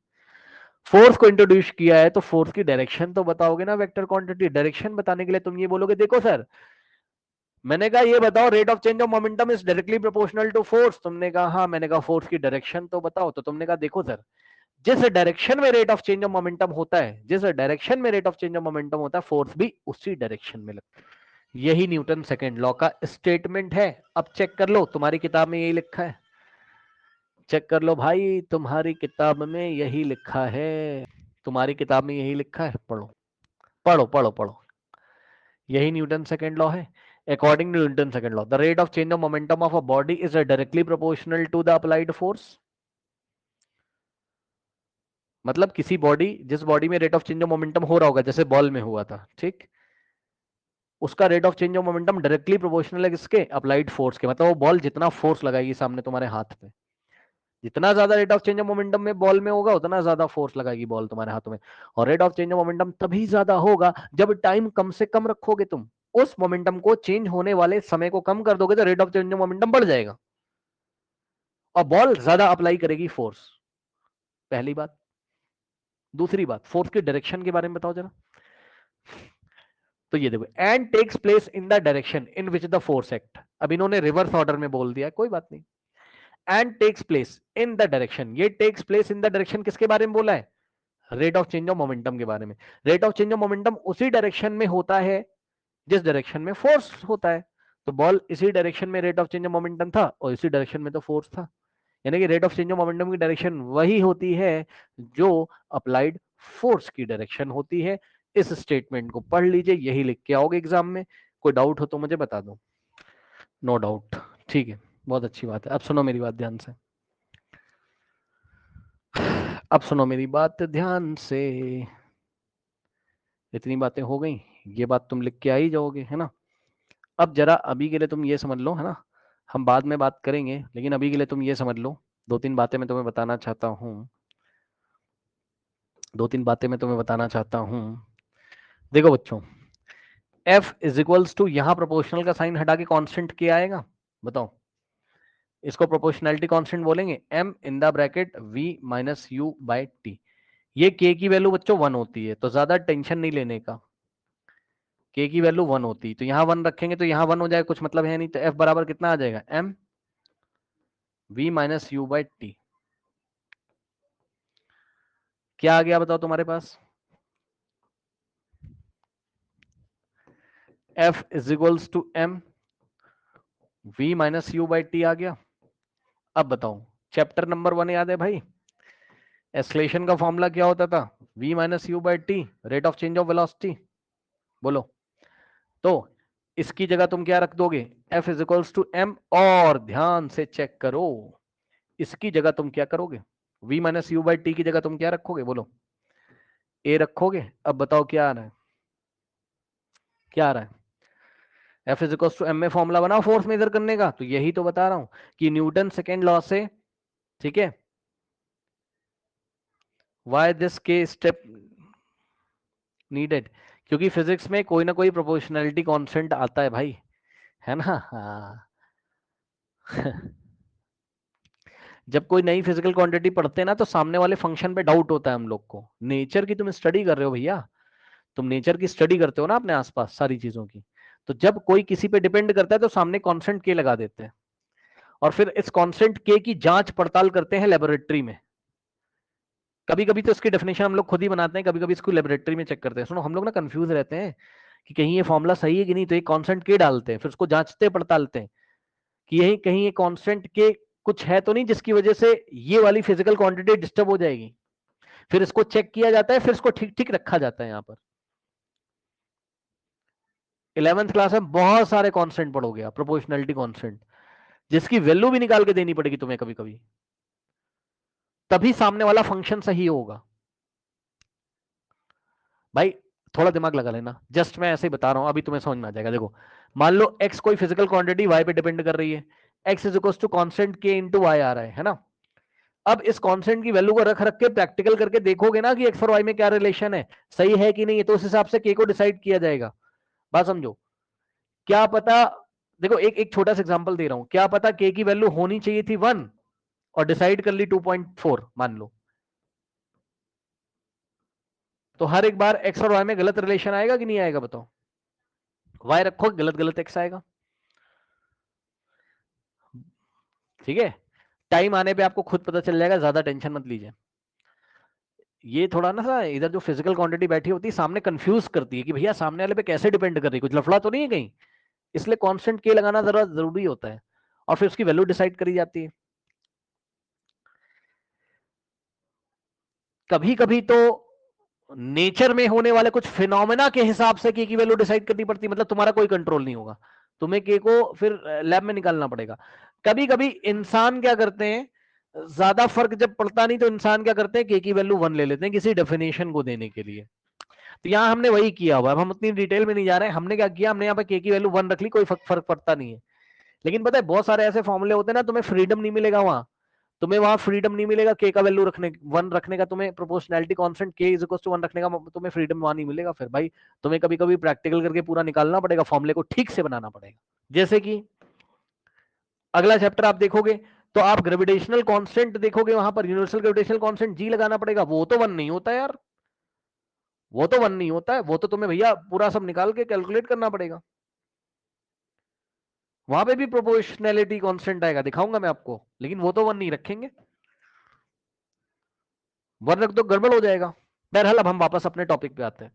फोर्स को इंट्रोड्यूस किया है तो फोर्स की डायरेक्शन तो बताओगे ना। वेक्टर क्वांटिटी डायरेक्शन बताने के लिए तुम ये बोलोगे देखो सर, मैंने कहा ये बताओ rate of change of momentum is directly proportional to force. तुमने कहा हाँ। मैंने कहा फोर्स की डायरेक्शन तो बताओ। तो तुमने कहा देखो सर, जिस डायरेक्शन में rate of change of momentum होता है, जिस डायरेक्शन में rate of change of momentum होता है, फोर्स भी उसी डायरेक्शन में लगता है। यही न्यूटन सेकंड लॉ का स्टेटमेंट है। अब चेक कर लो, तुम्हारी किताब में यही लिखा है। चेक कर लो भाई, तुम्हारी किताब में यही लिखा है। तुम्हारी किताब में यही लिखा है, पढ़ो पढ़ो पढ़ो पढ़ो। यही न्यूटन सेकंड लॉ है। According to Newton second law, the rate of change of momentum of a body is directly proportional to the applied force. मतलब किसी बॉडी, जिस बॉडी में rate of change of momentum हो रहा होगा, जैसे ball में हुआ था, ठीक, उसका rate of change of momentum directly proportional है किसके? अप्लाइड फोर्स के। मतलब वो बॉल जितना फोर्स लगाएगी सामने तुम्हारे हाथ पे, जितना ज्यादा rate of change of momentum में बॉल में होगा, उतना ज्यादा फोर्स लगाएगी बॉल तुम्हारे हाथों में। और rate of change of momentum तभी ज्यादा होगा जब टाइम कम से कम रखोगे तुम। उस मोमेंटम को चेंज होने वाले समय को कम कर दोगे तो rate of change of momentum बढ़ जाएगा और बॉल ज्यादा अप्लाई करेगी फोर्स। पहली बात। दूसरी बात, फोर्स की डायरेक्शन के बारे में बताओ जरा। तो ये देखो, and takes place in the direction in which the force act. अब इन्होंने रिवर्स ऑर्डर में बोल दिया, कोई बात नहीं। And takes place in the direction, ये takes place in the direction किसके बारे में बोला है? Rate of change of momentum के बारे में। Rate of change of momentum उसी डायरेक्शन में होता है जिस डायरेक्शन में फोर्स होता है। तो बॉल इसी डायरेक्शन में rate of change of momentum था और इसी डायरेक्शन में तो फोर्स था। यानी कि rate of change of momentum की डायरेक्शन वही होती है जो अप्लाइड फोर्स की डायरेक्शन होती है। इस स्टेटमेंट को पढ़ लीजिए, यही लिख के आओगे एग्जाम में। कोई डाउट हो तो मुझे बता दो। नो डाउट, ठीक है, बहुत अच्छी बात है। अब सुनो मेरी बात ध्यान से, अब सुनो मेरी बात ध्यान से। इतनी बातें हो गई, ये बात तुम लिख के आ ही जाओगे, है ना। अब जरा अभी के लिए तुम ये समझ लो, है ना, हम बाद में बात करेंगे, लेकिन अभी के लिए तुम ये समझ लो। दो तीन बातें मैं तुम्हें बताना चाहता हूँ, दो तीन बातें मैं तुम्हें बताना चाहता हूँ। देखो बच्चों, F इज इक्वल्स टू, यहां प्रोपोर्शनल का साइन हटा के कांस्टेंट क्या आएगा बताओ। इसको प्रोपोर्शनैलिटी कांस्टेंट बोलेंगे, m in the bracket v minus you by T. ये k की वैल्यू बच्चों 1 होती है, तो ज्यादा टेंशन नहीं लेने का। k की वैल्यू 1 होती है तो यहाँ 1 रखेंगे तो यहाँ 1 हो जाएगा, कुछ मतलब है नहीं। तो f बराबर कितना आ जाएगा? m v minus you by t. क्या आ गया बताओ तुम्हारे पास? F is equals to m v minus you by t आ गया। अब बताओ, चैप्टर नंबर 1 याद है भाई? एक्सलेशन का फॉर्मूला क्या होता था? v minus you by T, rate of change of velocity. बोलो। तो इसकी जगह तुम क्या रख दोगे? F is equals to m, और ध्यान से चेक करो, इसकी जगह तुम क्या करोगे? v minus you by T की जगह तुम क्या रखोगे? बोलो। a रखोगे। अब बताओ क्या आ रहा है? क्या आ रहा है? F is equals to m में फॉर्मूला बनाओ फोर्स मेजर करने का। तो यही तो बता रहा हूं कि न्यूटन सेकेंड लॉ से, ठीक है, वाई दिस के स्टेप नीडेड, क्योंकि फिजिक्स में कोई ना कोई प्रोपोर्शनैलिटी कांस्टेंट आता है भाई, है ना। हाँ। जब कोई नई फिजिकल क्वांटिटी पढ़ते हैं ना तो सामने वाले फंक्शन पे डाउट होता है हम लोग को। नेचर की तुम स्टडी कर रहे हो भैया, तुम नेचर की स्टडी करते हो ना अपने आसपास सारी चीजों की। तो जब कोई किसी पे डिपेंड करता है तो सामने कांस्टेंट के लगा देते हैं और फिर इस कांस्टेंट के की जांच पड़ताल करते हैं लेबोरेटरी में। कभी कभी तो इसकी डेफिनेशन हम लोग खुद ही बनाते हैं, कभी कभी इसको लेबोरेटरी में चेक करते हैं। सुनो, हम लोग ना कंफ्यूज रहते हैं कि कहीं ये फॉर्मूला सही है कि नहीं, तो एक कांस्टेंट के डालते हैं, फिर उसको जांचते पड़तालते हैं कि यही कहीं ये कांस्टेंट के कुछ है तो नहीं जिसकी वजह से ये वाली फिजिकल क्वांटिटी डिस्टर्ब हो जाएगी। फिर इसको चेक किया जाता है, फिर इसको ठीक ठीक रखा जाता है। यहाँ पर 11th क्लास में बहुत सारे कांस्टेंट पढ़ोगे आप, प्रोपोर्शनैलिटी कांस्टेंट, जिसकी वैल्यू भी निकाल के देनी पड़ेगी तुम्हें कभी कभी, तभी सामने वाला फंक्शन सही होगा। भाई थोड़ा दिमाग लगा लेना, जस्ट मैं ऐसे ही बता रहा हूं, अभी तुम्हें समझ में आ जाएगा। देखो, मान लो x कोई फिजिकल क्वांटिटी y पे डिपेंड कर रही है, x is equal to constant k into y आ रहा है ना। अब इस कांस्टेंट की वैल्यू को रख रख के प्रैक्टिकल करके देखोगे ना कि x और y में क्या रिलेशन है, सही है कि नहीं है, तो उस हिसाब से k को डिसाइड किया जाएगा। बात समझो। क्या पता देखो एक छोटा सा एग्जांपल दे रहा हूं, क्या पता के की वैल्यू होनी चाहिए थी 1 और डिसाइड कर ली 2.4 मान लो, तो हर एक बार एक्स और वाई में गलत रिलेशन आएगा कि नहीं आएगा बताओ? वाई रखो गलत गलत एक्स आएगा, ठीक है। टाइम आने पे आपको खुद पता चल जाएगा, ज्यादा टेंशन मत लीजिए। ये थोड़ा ना सा इधर जो फिजिकल क्वांटिटी बैठी होती है सामने कंफ्यूज करती है कि भैया सामने वाले पे कैसे डिपेंड कर रही है, कुछ लफड़ा तो नहीं है कहीं, इसलिए कांस्टेंट के लगाना जरा जरूरी होता है और फिर उसकी वैल्यू डिसाइड करी जाती है। कभी कभी तो नेचर में होने वाले कुछ फिनोमेना के हिसाब से के की वैल्यू डिसाइड करनी पड़ती है, मतलब तुम्हारा कोई कंट्रोल नहीं होगा, तुम्हें के को फिर लैब में निकालना पड़ेगा। कभी कभी इंसान क्या करते हैं, ज्यादा फर्क जब पड़ता नहीं तो इंसान क्या करते हैं, के की वैल्यू 1 ले लेते हैं किसी डेफिनेशन को देने के लिए। तो यहाँ हमने वही किया हुआ है, हम उतनी डिटेल में नहीं जा रहे हैं। हमने क्या किया, हमने यहाँ पे के की वैल्यू 1 रख ली, कोई फर्क पड़ता नहीं है। लेकिन पता है बहुत सारे ऐसे फॉर्मूले होते हैं ना, तुम्हें फ्रीडम नहीं मिलेगा वहां, तुम्हें वहां फ्रीडम नहीं मिलेगा के का वैल्यू रखने 1 रखने का, तुम्हें प्रोपोर्शनैलिटी कांस्टेंट के इज इक्वल टू 1 रखने का तुम्हें फ्रीडम वहां नहीं मिलेगा। फिर भाई तुम्हें कभी कभी प्रैक्टिकल करके पूरा निकालना पड़ेगा, फॉर्मूले को ठीक से बनाना पड़ेगा। जैसे कि अगला चैप्टर आप देखोगे तो आप ग्रेविटेशनल कांस्टेंट देखोगे, वहां पर यूनिवर्सल ग्रेविटेशनल कांस्टेंट जी लगाना पड़ेगा, वो तो 1 नहीं होता यार, वो तो 1 नहीं होता है, वो तो तुम्हें भैया पूरा सब निकाल के कैलकुलेट करना पड़ेगा। वहां पे भी प्रोपोर्शनैलिटी कांस्टेंट आएगा, दिखाऊंगा मैं आपको, लेकिन वो तो 1 नहीं रखेंगे, 1 रख तो गड़बड़ हो जाएगा। बहरहाल अब हम वापस अपने टॉपिक पे आते हैं।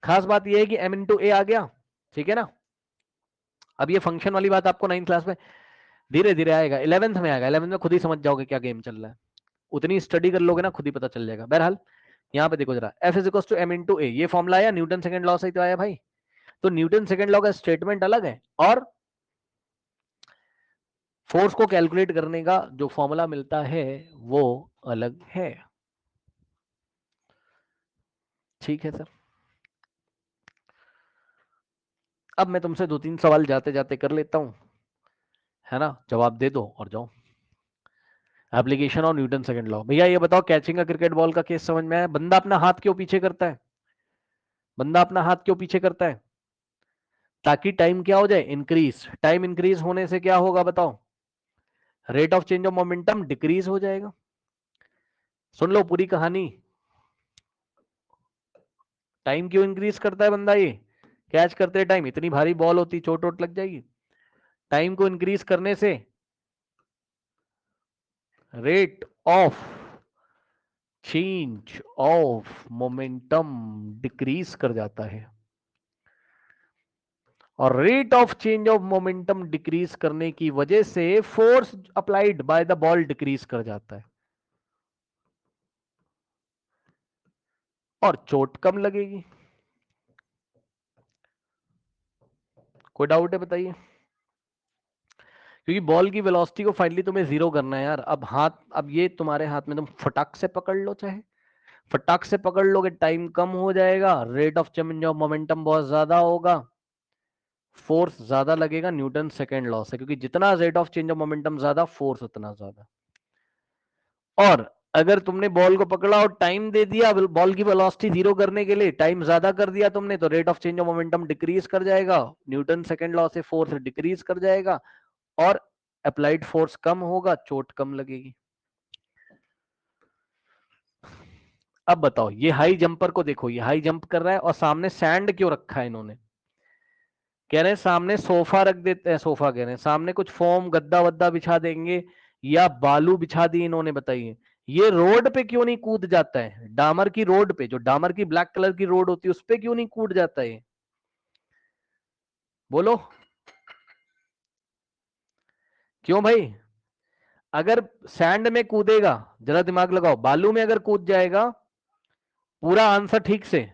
खास बात यह है कि m इंटू ए आ गया, ठीक है ना। अब ये फंक्शन वाली बात आपको 9th क्लास में धीरे धीरे आएगा, 11th में आएगा, 11th में खुद ही समझ जाओगे क्या गेम चल रहा है, उतनी स्टडी कर लोगे ना खुद ही पता चल जाएगा। बहरहाल यहाँ पे देखो जरा, F is equal to m into a, ये फॉर्मूला आया, न्यूटन सेकंड लॉ से ही तो आया भाई। तो न्यूटन सेकंड लॉ का स्टेटमेंट अलग है और फोर्स को कैलकुलेट करने का जो फॉर्मूला मिलता है वो अलग है, ठीक है सर। अब मैं तुमसे 2-3 सवाल जाते जाते कर लेता हूं, है ना, जवाब दे दो और जाओ। एप्लीकेशन और न्यूटन सेकंड लॉ। भैया ये बताओ, कैचिंग का क्रिकेट बॉल का केस समझ में आया? बंदा अपना हाथ क्यों पीछे करता है, बंदा अपना हाथ क्यों पीछे करता है? ताकि टाइम क्या हो जाए, इंक्रीज। टाइम इंक्रीज होने से क्या होगा बताओ, rate of change of momentum decrease हो जाएगा। सुन लो पूरी कहानी, टाइम क्यों इंक्रीज करता है बंदा, ये कैच करते टाइम, इतनी भारी बॉल होती, चोट वोट लग जाएगी। टाइम को इंक्रीज करने से rate of change of momentum decrease कर जाता है, और rate of change of momentum decrease करने की वजह से force applied by the ball decrease कर जाता है और चोट कम लगेगी। कोई डाउट है बताइए? क्योंकि बॉल की वेलोसिटी को फाइनली तुम्हें जीरो करना है यार। अब हाथ, अब ये तुम्हारे हाथ में, तुम फटाक से पकड़ लो, चाहे फटाक से पकड़ लोगे, टाइम कम हो जाएगा, rate of change of momentum बहुत ज्यादा होगा, फोर्स ज्यादा लगेगा न्यूटन सेकेंड लॉ से, क्योंकि जितना rate of change of momentum ज्यादा, फोर्स उतना ज्यादा। और अगर तुमने बॉल को पकड़ा और टाइम दे दिया बॉल की वेलोसिटी जीरो करने के लिए, टाइम ज्यादा कर दिया तुमने, तो rate of change of momentum decrease कर जाएगा, न्यूटन सेकेंड लॉ से फोर्स डिक्रीज कर जाएगा और अप्लाइड फोर्स कम होगा, चोट कम लगेगी। अब बताओ, ये हाई जंपर को देखो, ये हाई जंप कर रहा है और सामने सैंड क्यों रखा है इन्होंने? कह रहे हैं सामने सोफा रख देते हैं, सोफा कह रहे हैं, सामने कुछ फोम गद्दा वद्दा बिछा देंगे या बालू बिछा दी इन्होंने, बताइए ये रोड पे क्यों नहीं कूद जाता है? डामर की रोड पे, जो डामर की ब्लैक कलर की रोड होती है उस पे क्यों नहीं कूद जाता है? बोलो क्यों भाई? अगर सैंड में कूदेगा, जरा दिमाग लगाओ, बालू में अगर कूद जाएगा, पूरा आंसर ठीक से,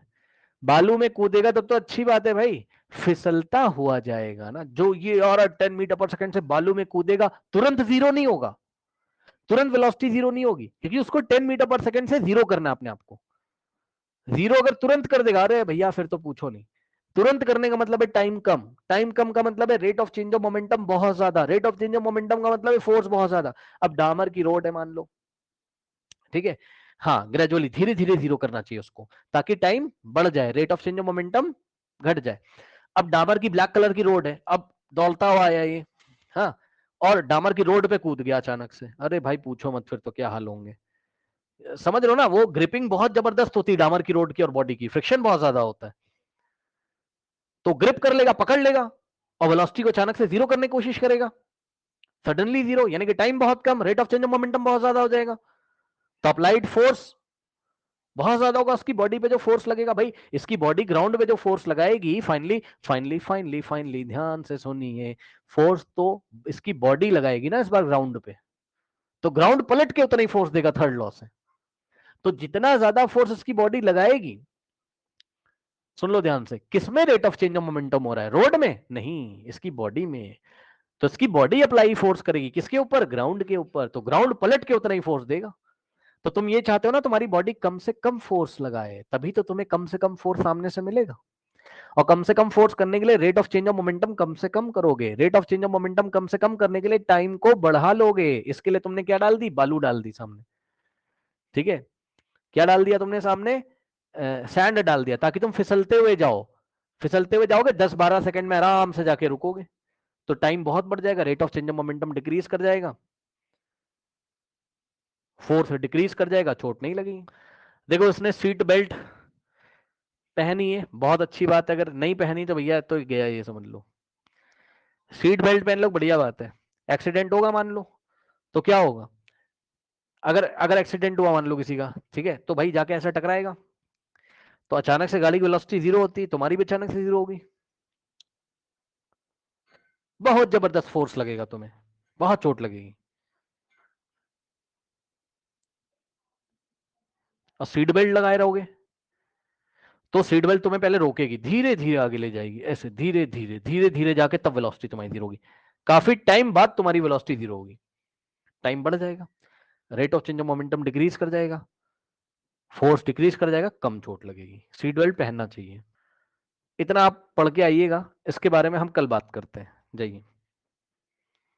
बालू में कूदेगा तब तो अच्छी बात है भाई, फिसलता हुआ जाएगा ना। जो ये और 10 मीटर पर सेकंड से बालू में कूदेगा, तुरंत जीरो नहीं होगा, तुरंत वेलोसिटी जीरो नहीं होगी, क्योंकि उसको 10 मीटर पर सेकंड से जीरो करना है अपने आप को। जीरो अगर तुरंत कर देगा, अरे भैया फिर तो पूछो नहीं। तुरंत करने का मतलब है टाइम कम, टाइम कम का मतलब है rate of change of momentum बहुत ज्यादा, rate of change of momentum का मतलब है फोर्स बहुत ज्यादा। अब डामर की रोड है मान लो, ठीक है, हाँ ग्रेजुअली धीरे धीरे जीरो करना चाहिए उसको, ताकि टाइम बढ़ जाए, rate of change of momentum घट जाए। अब डामर की ब्लैक कलर की रोड है, अब दौड़ता हुआ आया ये, हाँ, और डामर की रोड पे कूद गया अचानक से, अरे भाई पूछो मत, फिर तो क्या हाल होंगे। समझ रहे हो ना, वो ग्रिपिंग बहुत जबरदस्त होती है डामर की रोड की और बॉडी की, फ्रिक्शन बहुत ज्यादा होता है, तो ग्रिप कर लेगा, पकड़ लेगा, और वेलोसिटी को अचानक से जीरो करने की कोशिश करेगा, सडनली जीरो, यानी कि टाइम बहुत कम, rate of change of momentum बहुत ज्यादा हो जाएगा। तो अप्लाइड फोर्स बहुत ज्यादा होगा, उसकी बॉडी पे जो फोर्स लगेगा, भाई इसकी बॉडी ग्राउंड पे जो फोर्स लगाएगी, फाइनली फाइनली फाइनली फाइनली ध्यान से सुनिए, फोर्स तो इसकी बॉडी लगाएगी ना इस बार ग्राउंड पे, तो ग्राउंड पलट के उतना ही फोर्स देगा थर्ड लॉ से। तो जितना ज्यादा फोर्स इसकी बॉडी लगाएगी, सुन लो ध्यान से, किसमें rate of change of momentum हो रहा है, रोड में नहीं, इसकी बॉडी में, तो इसकी बॉडी अप्लाई फोर्स करेगी किसके ऊपर, ग्राउंड के ऊपर, तो ग्राउंड पलट के उतना ही फोर्स देगा। तो तुम ये चाहते हो ना तुम्हारी बॉडी कम से कम फोर्स लगाए, तभी तो तुम्हें कम से कम फोर्स सामने से मिलेगा, और कम से कम फोर्स करने के लिए rate of change of momentum कम से कम करोगे, rate of change of momentum कम से कम करने के लिए टाइम को बढ़ा लोगे, इसके लिए तुमने क्या डाल दी, बालू डाल दी सामने, ठीक है, क्या डाल दिया तुमने सामने, सैंड डाल दिया, ताकि तुम फिसलते हुए जाओ, फिसलते हुए जाओगे 10-12 सेकंड में आराम से जाके रुकोगे, तो टाइम बहुत बढ़ जाएगा, rate of change of momentum decrease कर जाएगा, फोर्स डिक्रीज कर जाएगा, चोट नहीं लगेगी। देखो इसने सीट बेल्ट पहनी है, बहुत अच्छी बात है, अगर नहीं पहनी तो भैया तो गया ये समझ लो, सीट बेल्ट पहन लो बढ़िया बात है, एक्सीडेंट होगा मान लो तो क्या होगा, अगर अगर एक्सीडेंट हुआ मान लो किसी का, ठीक है, तो भाई जाके ऐसा टकराएगा, तो अचानक से गाड़ी की वेलोसिटी जीरो होती है, तुम्हारी भी अचानक से जीरो होगी, बहुत जबरदस्त फोर्स लगेगा तुम्हें, बहुत चोट लगेगी, और सीट बेल्ट लगाए रहोगे तो सीट बेल्ट तुम्हें पहले रोकेगी, धीरे धीरे आगे ले जाएगी, ऐसे धीरे धीरे धीरे धीरे जाके तब वेलोसिटी तुम्हारी जीरो होगी, काफी टाइम बाद तुम्हारी वेलोसिटी जीरो होगी, टाइम बढ़ जाएगा, rate of change of momentum decrease कर जाएगा, फोर्स डिक्रीज कर जाएगा, कम चोट लगेगी, सीट बेल्ट पहनना चाहिए। इतना आप पढ़ के आइएगा, इसके बारे में हम कल बात करते हैं, जाइए।